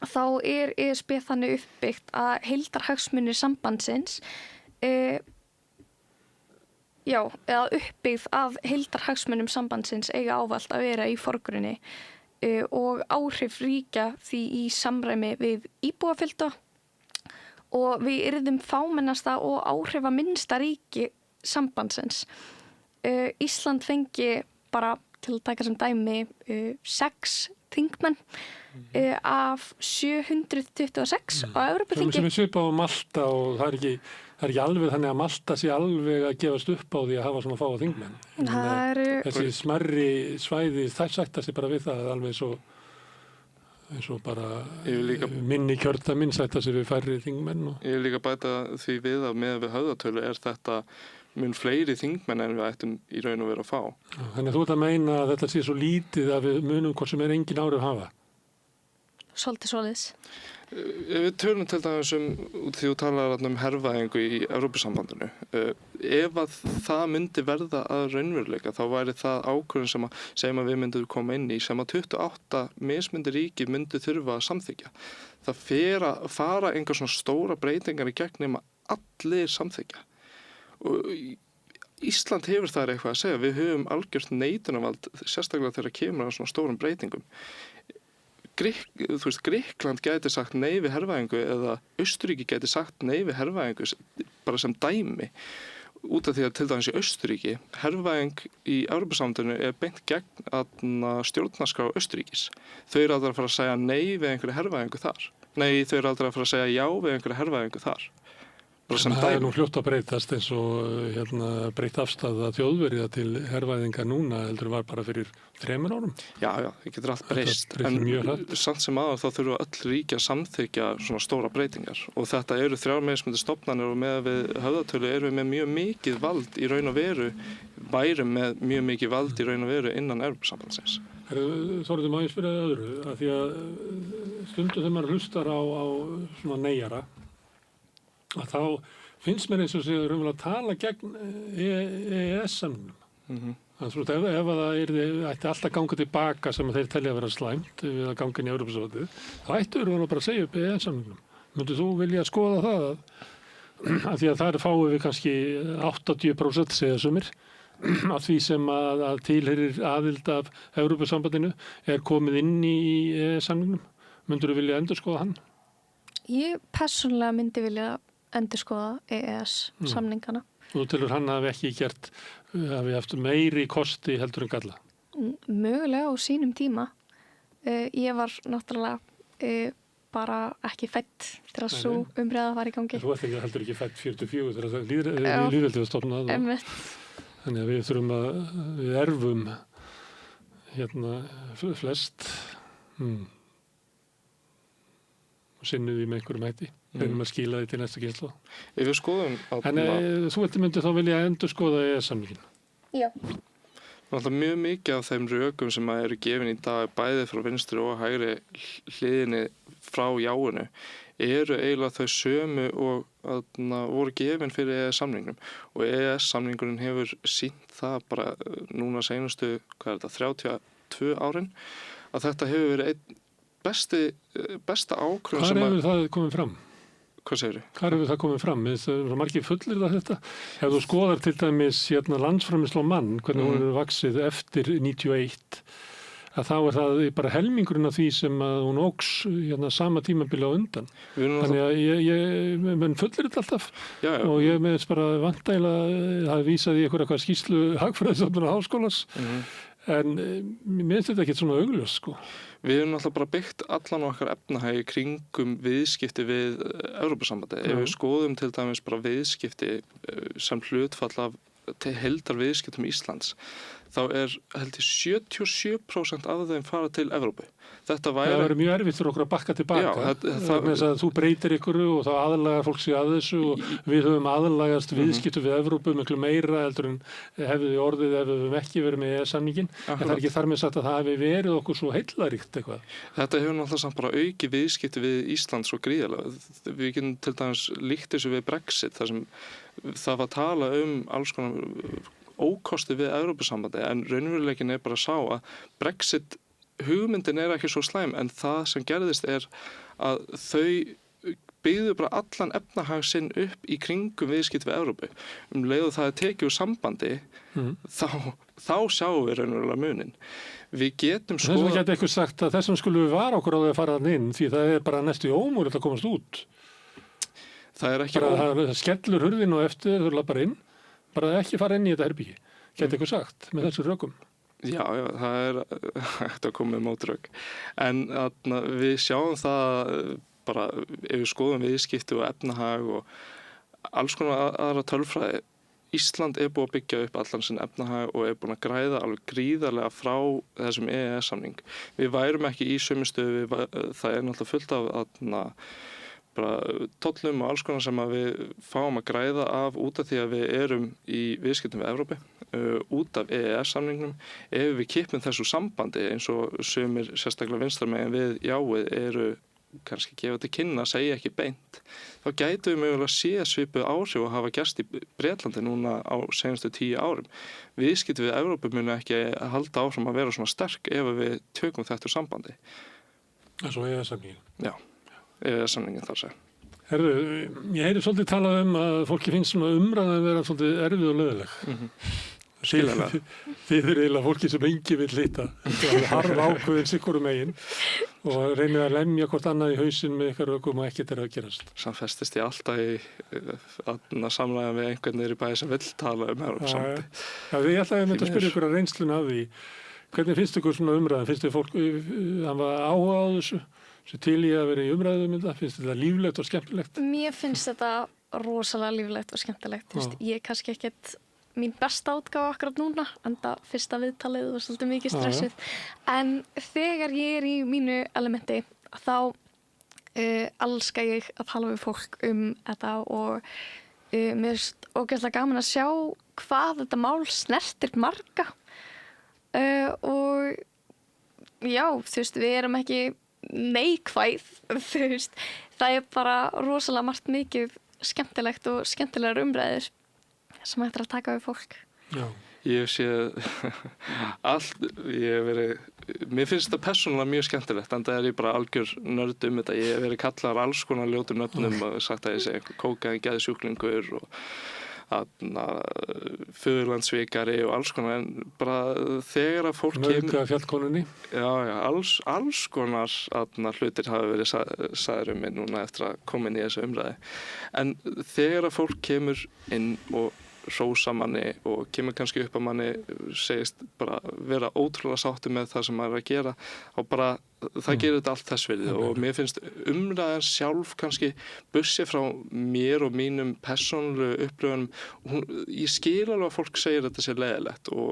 þá er ESB þannig uppbyggt að heildarhagsmunir sambandsins eða uppbyggð að heildarhagsmunum sambandsins eiga ávallt að vera í forgrunni og áhrif ríkja því í samræmi við íbúafjölda og við yrðum fámennasta og áhrifaminnsta ríki sambandsins. Ísland fengi bara til að taka sem dæmi 6 þingmenn af 726 á Evrópuþingi. Sem er svipað á Malta og það er ekki alveg þannig að Malta sé alveg að gefast upp á því að hafa svona fáa þingmenn. Þessi smarri svæði það sættast bara við það alveg eins og bara minni kjördæmin sættast við færri þingmenn. Ég vil líka bæta því við að með við höfðatölu er þetta mun fleiri þingmenn en við ættum í raun og vera að fá. Þannig að þú ert að meina að þetta sé svo lítið að við munum hvort sem engin áhrif hafa. Svolítið svoleiðis. Við tölum til dæmis því þú talar um hervæðingu í Evrópusambandinu. Ef að það myndi verða að raunveruleika þá væri það ákvörðun sem segjum að við myndum koma inn í sem að 28 mismundi ríki myndi þurfa að samþykja. Það fara einhver svona stóra breytingar í gegn nema allir samþykja. Og Ísland hefur þar eitthvað að segja. Við höfum algjört neitunarvald sérstaklega þegar kemur á svona stórum breytingum. Grikkland gæti sagt nei við hervæðingu eða Austurríki gæti sagt nei við hervæðingu bara sem dæmi út af því að til dæmis í Austurríki hervæðing í Evrópusambandinu er beint gegn stjórnarskrá Austurríkis. Þau eru aldrei að fara að segja nei við einhverju hervæðingu þar. Nei, þau eru aldrei að fara að segja já við einhverju hervæðingu þar. Það er nú fljótt að breytast eins og breytt afstæða þjóðverja til hervæðinga núna heldur var bara fyrir 3 árum. Já, það getur allt breyst. En samt sem aðar þá þurfa öll ríki að samþykja svona stóra breytingar og þetta eru 3 mismunandi stofnanir og með við höfðatölu erum við með mjög mikið vald í raun og veru, værum með mjög mikið vald í raun og veru innan Evrópusambandsins. Þorður, má ég spyrja það öðru, að því að stundum þegar maður hlustar á svona neyjara að þá finnst mér eins og séu raunverulega að tala gegn EES-samningnum. Þannig að ef það ætti alltaf ganga tilbaka sem þeir telja að vera slæmt við að ganga inn í Evrópusambandið, þá ættu við bara að segja upp EES-samningnum. Myndir þú vilja skoða það að því að þar fáum við kannski 80% segja sumir af því sem að tilheyrir aðild af Evrópusambandinu er komið inn í EES-samningnum. Myndir þú vilja endurskoða hann? Ég persónulega myndi vilja endurskoða EES-samningana. Og þú telur hann hafi ekki gert, hafi haft meiri kosti heldur en galla? Mögulega á sínum tíma. Ég var náttúrulega bara ekki fædd til að svo umræða var í gangi. Þú ert heldur ekki fædd 44 þegar það lýðveldið var stofnað. Þannig að við þurfum við erfum flest og sinnum við með einhverjum hætti. Reynum að skila því til næsta kynslóð. Ef við skoðum þú myndi þá vilja endurskoða EES-samninginn? Já. Náttúrulega mjög mikið af þeim rökum sem eru gefin í dag bæði frá vinstri og hægri hliðinni frá jáinu eru eiginlega þau sömu og voru gefin fyrir EES-samningnum og EES-samningurinn hefur sýnt það bara núna seinustu 32 árin að þetta hefur verið einn besta ákvörðun sem Hvar hefur það komið fram? Hvað segirðu? Hvar hefur það komið fram? Það eru margir fullir af þetta. Ef þú skoðar til dæmis landsframleiðsla á mann, hvernig hún er vaxið eftir 91, að þá er það bara helmingurinn af því sem að hún óx sama tímabili á undan. Þannig að ég menn fullir þetta alltaf. Já. Og ég meðist bara vantægilega það vísaði í eitthvað skýrslu Hagfræðistofnunar Háskólans. En mér finnst þetta ekki svona augljós, sko. Við erum náttúrulega bara byggt allan okkar efnahag í kringum viðskipti við Evrópusambandið. Ef við skoðum til dæmis bara viðskipti sem hlutfall af heildar viðskiptum Íslands, þá held ég 77% af þeim fara til Evrópu. Þetta væri... Það verður mjög erfitt fyrir okkur að bakka tilbaka. Vegna þess að þú breytir ykkur og þá aðlagar fólk sig að þessu og við höfum aðlagast viðskiptum við Evrópu miklu meira heldur en hefði orðið ef við höfum ekki verið með EES-samninginn. En það er ekki þar með sagt að það hefði verið okkur svo heillaríkt eitthvað. Þetta hefur náttúrulega samt bara aukið viðskipti við Ísland svo gríðarlega. Við getum til dæmis líkt þessu við Brexit, þar sem það var tala alls konar ókosti við Evrópusambandi, en raunveruleikin bara sá að Brexit hugmyndin ekki svo slæm, en það sem gerðist að þau byggðu bara allan efnahag sinn upp í kringum viðskipti við Evrópu. Leið og það tekið úr sambandi, þá sjáum við raunverulega munin. Við getum Þess vegna geti eitthvað sagt að þessum skulum við vara okkur á því að fara þann inn, því það bara næstu ómögulegt að komast út. Það ekki það skellur hurðin og eftir þau lappar inn, bara ekki fara inn í þetta herbyggi. Geti eitthvað sagt með þessu rökum. Já, það hægt að koma með mótrök. En við sjáum það bara ef við skoðum viðskipti og efnahag og alls konar aðra tölfræði. Ísland búið að byggja upp allan sinn efnahag og búin að græða alveg gríðarlega frá þessum EES-samning. Við værum ekki í sömu stöðu, það náttúrulega fullt af bara tollum og alls konar sem að við fáum að græða af út af því að við erum í viðskiptum við Evrópu, út af EES-samningnum. Ef við kippum þessu sambandi eins og sumir sérstaklega vinstramegin við jáið kannski gefa til kynna, segja ekki beint, þá gætu við mögulega sé svipuð áhrif og hafa gerst í Bretlandi núna á seinustu 10 árum. Viðskipti við Evrópu munu ekki halda áfram að vera svona sterk ef við tökum þetta úr sambandi. Svo EES-samningin. Já. Samningin þar segja. Herðu, ég heyri svolítið talað að fólki finnst svona umræða að vera svolítið erfið og löðileg. Síðlega. Þið eiginlega fólki sem engi vill hitta. Það er harf ákveðin sikkurum megin og reynir að lemja hvort annað í hausinn með ykkar rökum og ekkert að gerast. Samt festist ég alltaf í samræða við einhvern niður í bæði sem vill tala Evrópusambandi. Ég ætlaði að spyrja ykkur að reynslun af því. Hvernig finnst ykkur svona umræða? Finnst þið fólk hafa áhuga á þessu? Til í að vera í umræðum þetta? Finnst þetta líflegt og skemmtilegt? Mér finnst þetta rosalega líflegt og skemmtilegt. Ég er kannski ekkert mín besta útgáfa akkurat núna, en það fyrsta viðtalið var svolítið mikið stressuð. En þegar ég er í mínu elementi, þá elska ég að tala við fólk þetta og mér finnst ógeðslega gaman að sjá hvað þetta mál snertir marga. Og já, við erum ekki neikvæð, það er bara rosalega margt mikið skemmtilegt og skemmtilegar umræður sem hægt að taka við fólk. Já. Ég sé mér finnst þetta persónulega mjög skemmtilegt, en það ég bara algjör nörd þetta. Ég hef verið kallaður alls konar ljótum nöfnum og sagt að ég sé kókaði geðsjúklingur og föðurlandsvikari og alls konar, en bara þegar að fólk Nauðga fjallkonunni. Já, alls konar hlutir hafa verið sagðir mig núna eftir að koma inn í þessu umræði. En þegar að fólk kemur inn og hrósa manni og kemur kannski upp að manni segist bara vera ótrúlega sáttur með það sem maður að gera og bara það gerir þetta allt þess virði og mér finnst umræðan sjálf kannski bursið frá mér og mínum persónulegu upplifunum. Ég skil alveg að fólk segir þetta sé leiðilegt og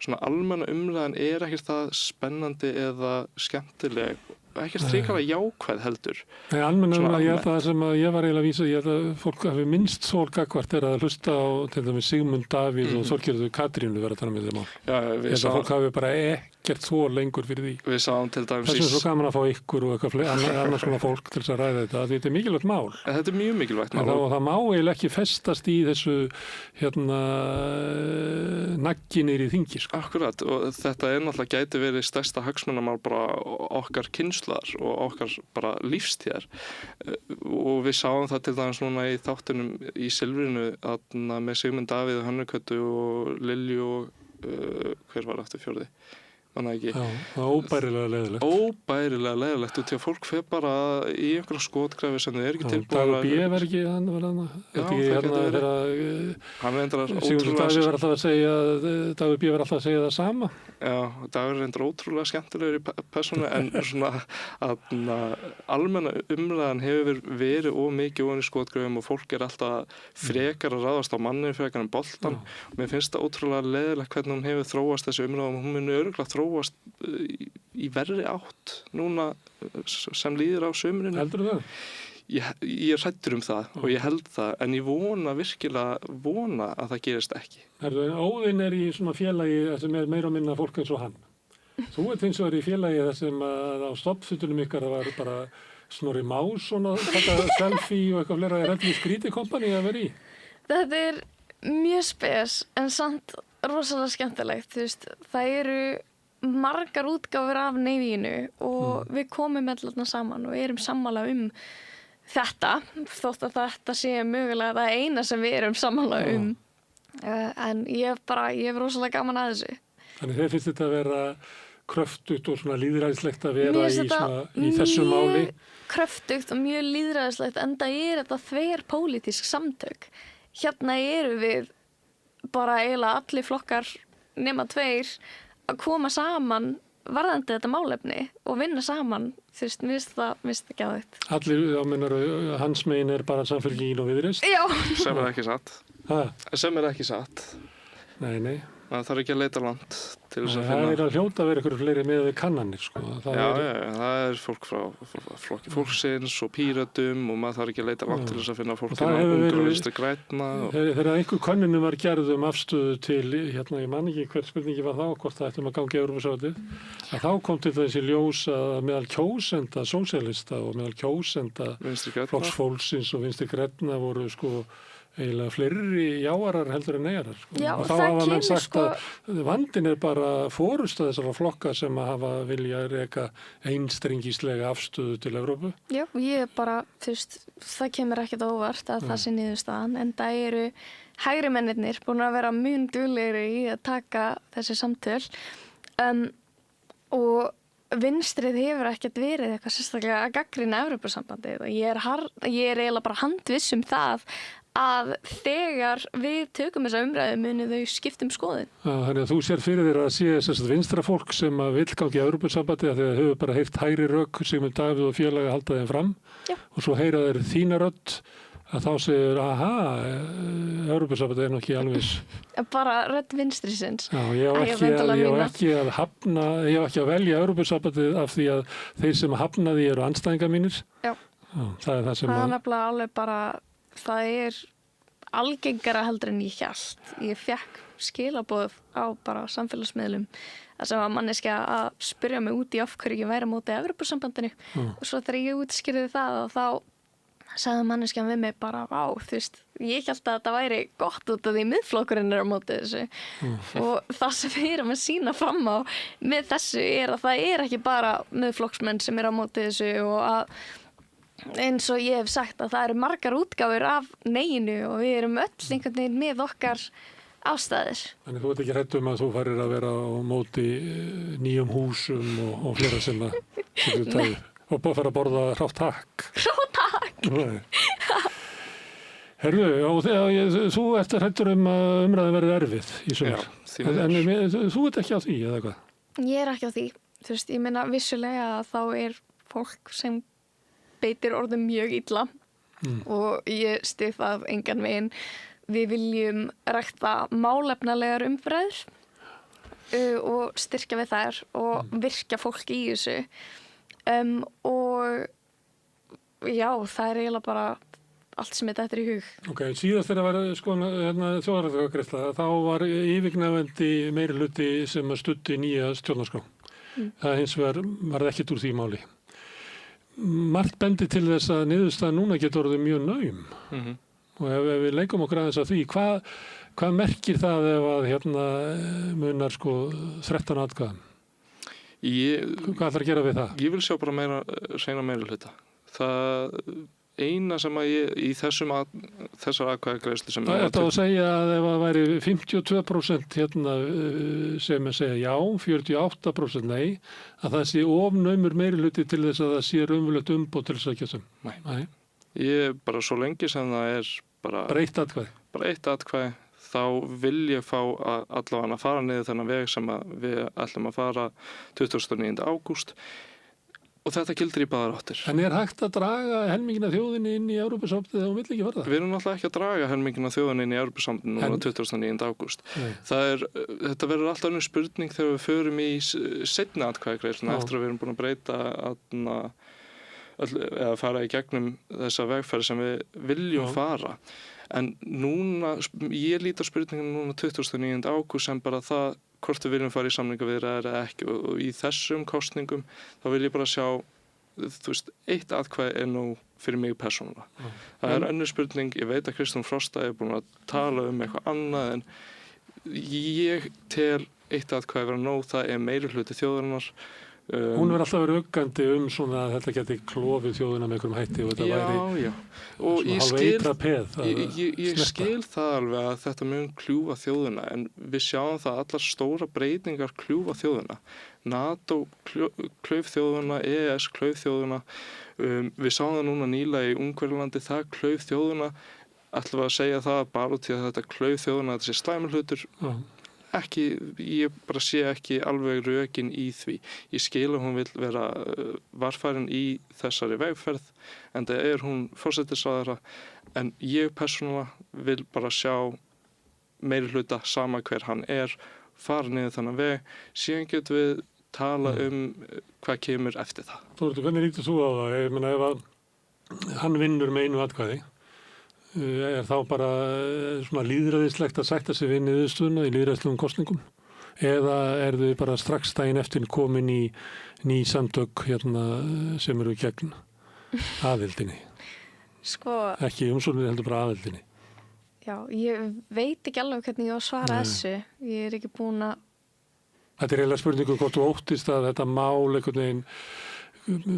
svona almenna umræðan ekkert það spennandi eða skemmtileg ekkert hrikalega jákvæð heldur. Nei, almenna umræða, ég það sem að ég var eiginlega að vísa, ég að fólk hafi minnst þolgagvart að hlusta á til dæmis Sigmund Davíð og Þorgerður Katrínu vera að tala með þeim á. Já, ég að fólk hafi bara ekkert þol lengur fyrir því. Við sáum til dæmis þess vegna svo gaman að fá ykkur og eitthvað annars konar fólk til þess að ræða þetta, þetta er mikilvægt mál. Þetta er mjög mikilvægt mál. Og það má eiginlega ekki festast í þessu nagginir í þingi. Sko. Akkurat, og þetta náttúrulega gæti verið stærsta hagsmunamál bara okkar kynslóðar og okkar bara lífstíðar og við sáum það til dæmis núna í þáttunum í Silfrinu með Sigmund Davíð og Hönnu Kötu og Lilju og hver var aftur fjórði? manna ekki. Já, það er óbærilega leiðilegt. Óbærilega leiðilegt og til að fólk fer bara í einhverja skotgræfi sem þau er ekki tilbúin Dagur B. var ekki hann var hann. Já, það getur verið. Hann reyndar Sigurður Davíð var alltaf að segja Dagur B. var alltaf að segja það sama. Já, Dagur reyndar ótrúlega skemmtilegur í persónu en svona að almenna umræðan hefur verið ómikið ofan í skotgröfum og fólk er alltaf frekar að ráðast á mannin frekar en boltan. Mér finnst það ótrúlega leiðilegt hvernig hún hefur þróast þessi umræðan og hún muni örugglega þróast í verri átt núna sem líður á sumrinu. Heldur það? Ég er hræddur það og ég held það en ég virkilega vona að það gerist ekki. Óðinn er í svona félagi sem er meira og minna fólk eins og hann. Þú ert eins og er í félagi þar sem að á stoppfutunum ykkar það var bara Snorri Más svona taka selfie og eitthvað fleira. Er þetta í skrítikompani að vera í? Þetta er mjög spes en samt rosalega skemmtilegt. Þú veist, það eru margar útgáfur af Navy-inu og við komum allarna saman og erum sammála þetta, þótt að þetta sé mögulega það eina sem við erum sammála en ég hef rosalega gaman að þessu. Þannig þeir finnst þetta að vera kröftugt og svona lýðræðislegt að vera í þessu máli? Mjög kröftugt og mjög lýðræðislegt enda er þetta þverpólitísk samtök. Hérna eru við bara eiginlega allir flokkar nema 2 að koma saman varðandi þetta málefni og vinna saman. Þú veist, mér finnst það geðvægt. Allir, hans megin er bara Samfylkingin og Viðreisn? Já. Sem er ekki satt. Sem er ekki satt. Nei. Það þarf ekki að leita langt til þess að finna. Það er að hljóta að vera ykkur fleiri með við kannanir, sko. Það er fólk frá flokki fólksins og Pírötum og maður þarf ekki að leita langt til þess að finna fólk ungur og Vinstri grænna. Þegar einhver könnunum var gerð afstöðu til, ég man ekki hver spurningi var þá, hvort það ættum að ganga í Evrópusambandið, að þá kom til þessi ljós að meðal kjósenda sósíalista og meðal kjósenda flokks fólksins og Vinstri grænna voru sko eiginlega fleiri jáarar heldur en neiarar. Sko. Já, og þá hafa menn sagt að vandinn er bara fórusta þessara flokka sem að hafa vilja reka einstrengislega afstöðu til Evrópu. Já, ég bara, þú veist, það kemur ekkert óvart að það sé niðurstaðan, en það eru hægri mennirnir búin að vera mjög duglegri í að taka þessi samtöl og vinstrið hefur ekkert verið eitthvað sérstaklega að gagnrýna Evrópusambandið og ég er eiginlega bara handviss það að þegar við tökum þessa umræðu muni þau skipta skoðun. Þannig að þú sér fyrir þér að sé þess vinstra fólk sem vil gangi í Evrópusambandið að þau hefur bara heyrt hægri rök Sigmund Davíð og félaga að halda þeim fram. Já. Og svo heyra þeir þína rödd að þá segir, Evrópusambandið er nokkið alveg bara rödd vinstrisins. Já, ég á ekki að velja Evrópusambandið af því að þeir sem hafna því eru andstæðingar mínir. Já. Það er það sem það er nefnilega alveg bara, það er algengara heldur en ég hélt. Ég fekk skilaboð á bara samfélagsmiðlum þar sem var manneskja að spyrja mig út í af hverju ég væri á móti Evrópusambandinu og svo þegar ég útskýrði það og þá sagði manneskjan við mig bara, þú veist, ég hélt að þetta væri gott út af því miðflokkurinn er á móti þessu og það sem við erum að sýna fram á með þessu er að það er ekki bara miðflokksmenn sem er á móti þessu og að eins og ég hef sagt að það eru margar útgáfur af Neiinu og við erum öll einhvern veginn með okkar ástæður. Þannig þú ert ekki hrædd að þú farir að vera á móti nýjum húsum og fleira sem að og bara fara að borða hrátt hakk. Hrátt hakk? Herru, þú ert hræddur að umræðin verði erfið í sumar. En þú ert ekki á því, eða hvað? Ég er ekki á því. Þú veist, ég meina vissulega að þá er fólk sem beitir orðum mjög illa og ég styð það engan veginn. Við viljum rækta málefnalegar umræður og styrkja við þær og virkja fólk í þessu. Og já, það er eiginlega bara allt sem þetta er í hug. Ok, síðast þegar var þjóðaratkvæðagreiðsla, þá var yfirgnæfandi meirihluti sem studdi nýja stjórnarskrá. Það hins vegar var ekkert úr því máli. Margt bendi til þess að niðurstaðan núna getur orðið mjög naum. Og ef við leikum okkur aðeins að því, hvað merkir það ef að munar 13 atkvæðum? Hvað ætlar að gera við það? Ég vil sjá bara meira hreina meirihluta. Það eina sem að ég í þessar atkvæðagreiðslu sem Það er að segja að ef það væri 52% hérna sem að segja já, 48% nei, að það sé ofnaumur meirihluti til þess að það sé raunverulegt umboð til þess að kjósa. Nei. Ég bara svo lengi sem það er bara eitt atkvæði. Bara eitt atkvæði, þá vil ég fá að allavega að fara niður þennan veg sem að við ætlum að fara 29. ágúst. Og þetta gildir í báðar áttir. En er hægt að draga helmingina þjóðinni inn í Evrópusambandið þegar hún vill ekki verða? Við erum náttúrulega ekki að draga helmingina þjóðinni inn í Evrópusambandið núna 29. ágúst. Þetta verður alltaf önnur spurning þegar við förum í seinni atkvæðagreiðsluna eftir að við erum búin að breyta eða fara í gegnum þessa vegferð sem við viljum fara. En núna, ég lít á spurninginu núna 29. ágúst sem bara það hvort við viljum fara í samningaviðræður eða ekki og í þessum kosningum þá vil ég bara sjá, eitt atkvæði er nú fyrir mig persónulega. Það er önnur spurning, ég veit að Kristrún Frosta er búin að tala eitthvað annað en ég tel eitt atkvæði vera nóg, það er meirihluti þjóðarinnar. Hún verður alltaf verið uggandi svona að þetta geti klofið þjóðina með einhverjum hætti og þetta væri og ég snerta. skil það alveg að þetta mun kljúfa þjóðina en við sjáum það að allar stóra breytingar kljúfa þjóðina. NATO klauf þjóðina, EES klauf þjóðina, við sáum það núna nýlega í Ungverjalandi, það klauf þjóðina. Ætlum við að segja það bara út í að þetta klauf þjóðina, þetta sé slæmur hlutur. Ekki, ég bara sé ekki alveg rökin í því. Ég skil að hún vill vera varfærin í þessari vegferð en það er hún forsætisráðherra en ég persónulega vil bara sjá meirihluta sama hver hann er, fara niður þennan veg, síðan getum við tala hvað kemur eftir það. Þórður, hvernig lítur þú á það? Ég meina ef að hann vinnur með einu atkvæði er þá bara svona lýðræðislegt að sætta sig við niðurstöðuna í lýðræðislegum kosningum eða er þau bara strax daginn eftir komin í ný samtök hérna sem eru gegn aðildinni? Ekki umsókninni heldur bara aðildinni. Já, ég veit ekki alveg hvernig ég á að svara þessu. Ég er ekki búin að... Þetta er eiginlega spurningu hvort þú óttist að þetta mál einhvern veginn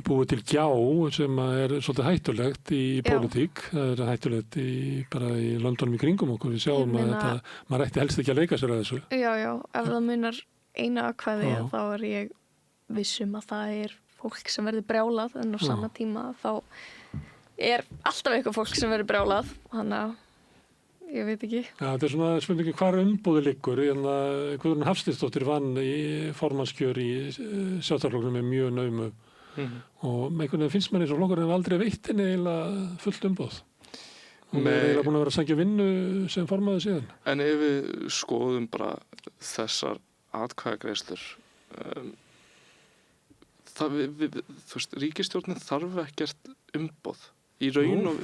búið til gjá sem er svolítið hættulegt í pólitík. Það er hættulegt bara í Londonum í kringum okkur. Við sjáum að maður ætti helst ekki að leika sér að þessu. Já, ef það munar einu atkvæði þá er ég vissum að það er fólk sem verður brjálað en á sama tíma þá er alltaf eitthvað fólk sem verður brjálað. Þannig að ég veit ekki. Já, þetta er svona spurningi hvar umbúðið liggur. Guðrún Hafsteinsdóttir vann í formannskjör í Sjálfstæðisflokknum með mjög naumu og einhvern veginn finnst manni svo flokkurinn hef aldrei veitt henni eiginlega fullt umboð. Hún er eiginlega búin að vera að sækja vinnu sem formaði síðan. En ef við skoðum bara þessar atkvæðagreiðslur ríkisstjórnin þarf ekkert umboð. Í raun og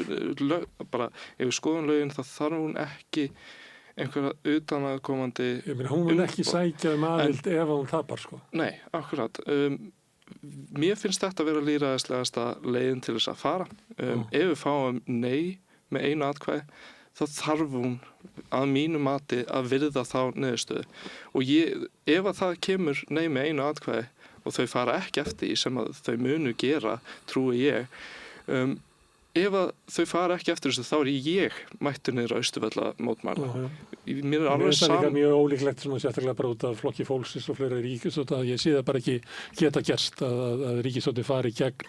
bara ef við skoðum lögin þá þarf hún ekki einhverja utanaðkomandi hún mun ekki sækja aðild ef hún tapar sko. Nei, akkurat. Mér finnst þetta að vera lýðræðislegasta leiðin til þess að fara. Ef við fáum nei með einu atkvæði þá þarf hún að mínu mati að virða þá niðurstöðu. Og ef að það kemur nei með einu atkvæði og þau fara ekki eftir því sem að þau munu gera, trúi ég, ef að þau fara ekki eftir þessu þá er ég mættur niður á Austurvella mótmæla. Mér er alveg það líka mjög ólíklegt sem að sérstaklega bara út af flokki fólksins og fleira ríkisstjórn að ég sé það bara ekki geta gerst að ríkisstjórnin fari gegn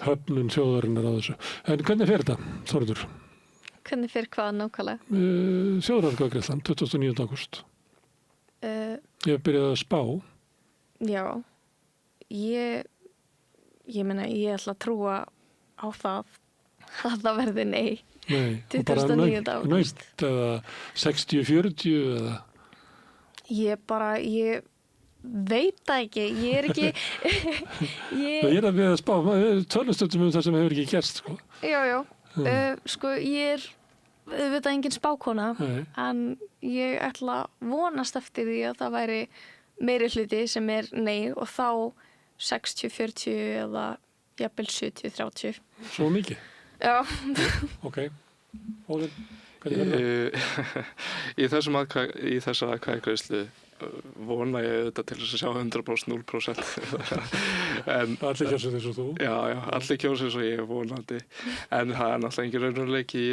höfnun þjóðarinnar á þessu. En hvernig fer þetta, Þórður? Hvernig fer hvað nákvæmlega? Þjóðaratkvæðagreiðslan, 29. ágúst. Ég hef byrjað að spá. Já. Ég meina, ég ætla að trúa á það að það verði nei. Nei, 29. ágúst. Naumt eða 60-40 eða? Ég veit það ekki. Ég er ekki... ég er að við að spá. Tölvustöndum það sem hefur ekki gerst, sko. Já. Sko, ég er auðvitað engin spákona, en ég ætla að vonast eftir því að það væri meiri hluti sem er nei og þá 60-40 eða jafnvel 70-30. Svo mikið? Já. Ok. Óðinn, hvernig verður það? Í þessari atkvæðagreiðslu vona ég auðvitað til þess að sjá 100%, 0%. Allir kjósa eins og þú. Já, allir kjósa eins og ég vonandi. En það er náttúrulega engin raunveruleiki.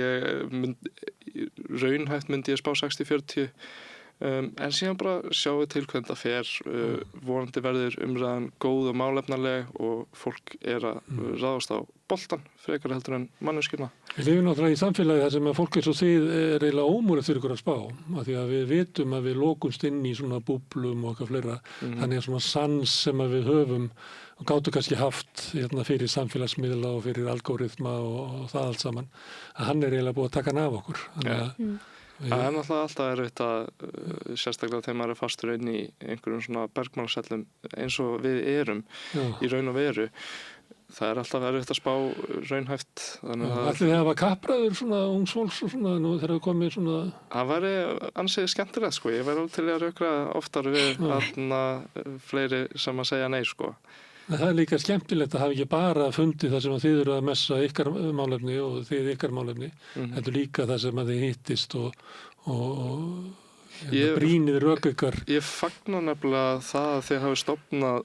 Raunhæft myndi ég spá 60-40. En síðan bara sjáum við til hvernig það fer. Vonandi verður umræðan góð og málefnaleg og fólk að ráðast á boltan frekar heldur en manneskjuna. Við lifum náttúrulega í samfélagi þar sem að fólk eins og þið eiginlega ómúrið fyrir ykkur að spá. Af því að við vitum að við lokumst inn í svona búblum og eitthvað fleira. Þannig að svona sans sem að við höfum og gátum kannski haft fyrir samfélagsmiðla og fyrir algoritma og það allt saman. Að hann eiginlega búið að taka hann af okkur. Það er náttúrulega alltaf erfitt að sérstaklega þegar maður fastur inn í einhverjum svona bergmálsellum eins og við erum í raun og veru. Það er alltaf erfitt að spá raunhæft. Allir þið hafa kappræður svona ungs fólks og svona nú þegar það komið svona... Það væri ansið skemmtilegt sko. Ég væri til að rökra oftar við fleiri sem að segja nei sko. Það er líka skemmtilegt að hafa ekki bara fundið það sem að þið eru að messa ykkar málefni og þið ykkar málefni. Þetta er líka það sem að þið hittist og brýnið rök ykkar. Ég fagna nefnilega það að þið hafi stofnað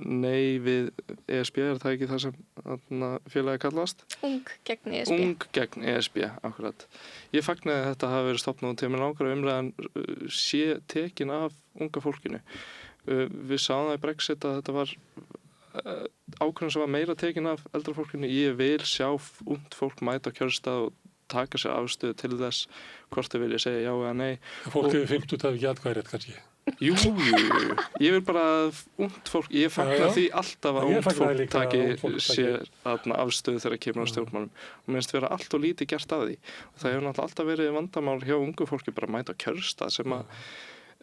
nei við ESB, er það ekki það sem félagi kallast? Ung gegn ESB. Ung gegn ESB, akkurat. Ég fagnaði að þetta hafi verið stofnað til mig langar að umræðan sé tekin af unga fólkinu. Við sáum það í Brexit að þetta var ákvörðun sem var meira tekin af eldra fólkinu. Ég vil sjá ungt fólk mæta á kjörstað og taka sér afstöðu til þess hvort þau vilja segja já eða nei. Fólk hefur 50 hafi ekki atkvæðið kannski. Jú. Ég vil bara að ungt fólk, ég fagna því alltaf að ungt fólk taki sér afstöðu þegar kemur á stjórnmálum og minnst vera allt og lítið gert af því. Og það hefur náttúrulega alltaf verið vandamál hjá ungu fólki bara mæta á kjörstað sem að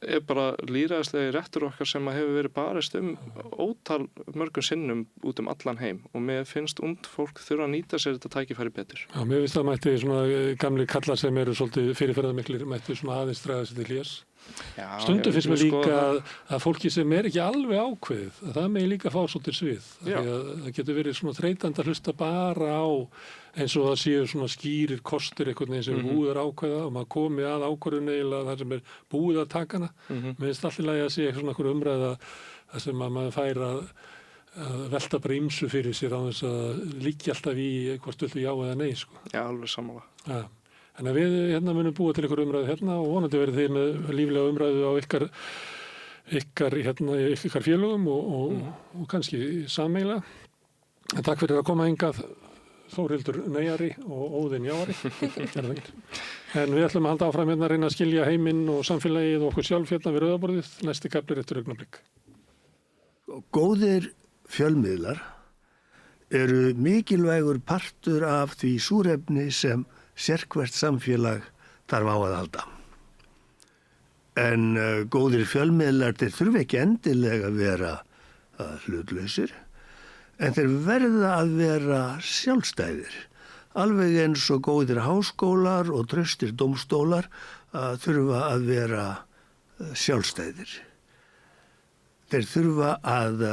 er bara lýðræðislegi réttur okkar sem að hefur verið barist ótal mörgum sinnum út allan heim og mér finnst ungt fólk þurfa að nýta sér þetta tækifæri betur. Já, mér finnst það mætti svona gamli kallar sem eru svolítið fyrirferðarmiklir mætti svona aðeins draga sér til hlés. Stundum finnst mér líka að fólki sem ekki alveg ákveðið, að það megi líka fá svolítið svið. Það getur verið svona þreytandi að hlusta bara á eins og það séu svona skýrir kostir einhvern veginn sem búið er ákveða og maður komi að ákvörðun eiginlega þar sem er búið að taka hana. Mér finnst alltaf lagi að sé svona einhver umræða þar sem að maður fær að velta bara ýmsu fyrir sér á þess að liggja alltaf í hvort viltu já eða nei sko. Já, alveg sammála. Ja. En að við munum búa til einhver umræðu og vonandi verið þið með líflega umræðu á ykkar félögum og kannski sameiginlega. En takk fyrir að koma hingað Þórhildur Neyjari og Óðinn Jáari. En við ætlum að halda áfram að reyna að skilja heiminn og samfélagið og okkur sjálf við rauðaborðið. Næsti kaflir eftir augnablik. Góðir fjölmiðlar eru mikilvægur partur af því súrefni sem sérhvert samfélag þarf á að halda. En góðir fjölmiðlar þeir þurfa ekki endilega að vera hlutlausir, en þeir verða að vera sjálfstæðir. Alveg eins og góðir háskólar og traustir dómstólar þurfa að vera sjálfstæðir. Þeir þurfa að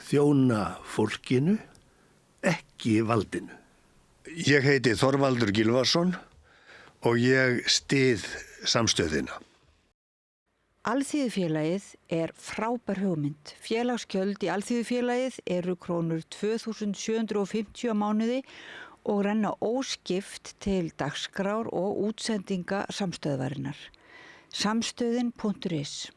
þjóna fólkinu, ekki valdinu. Ég heiti Þorvaldur Gylfason og ég styð samstöðina. Alþýðufélagið er frábær hugmynd. Félagsgjöld í Alþýðufélagið eru krónur 2.750 á mánuði og renna óskipt til dagskrár og útsendinga samstöðvarinnar. Samstöðin.is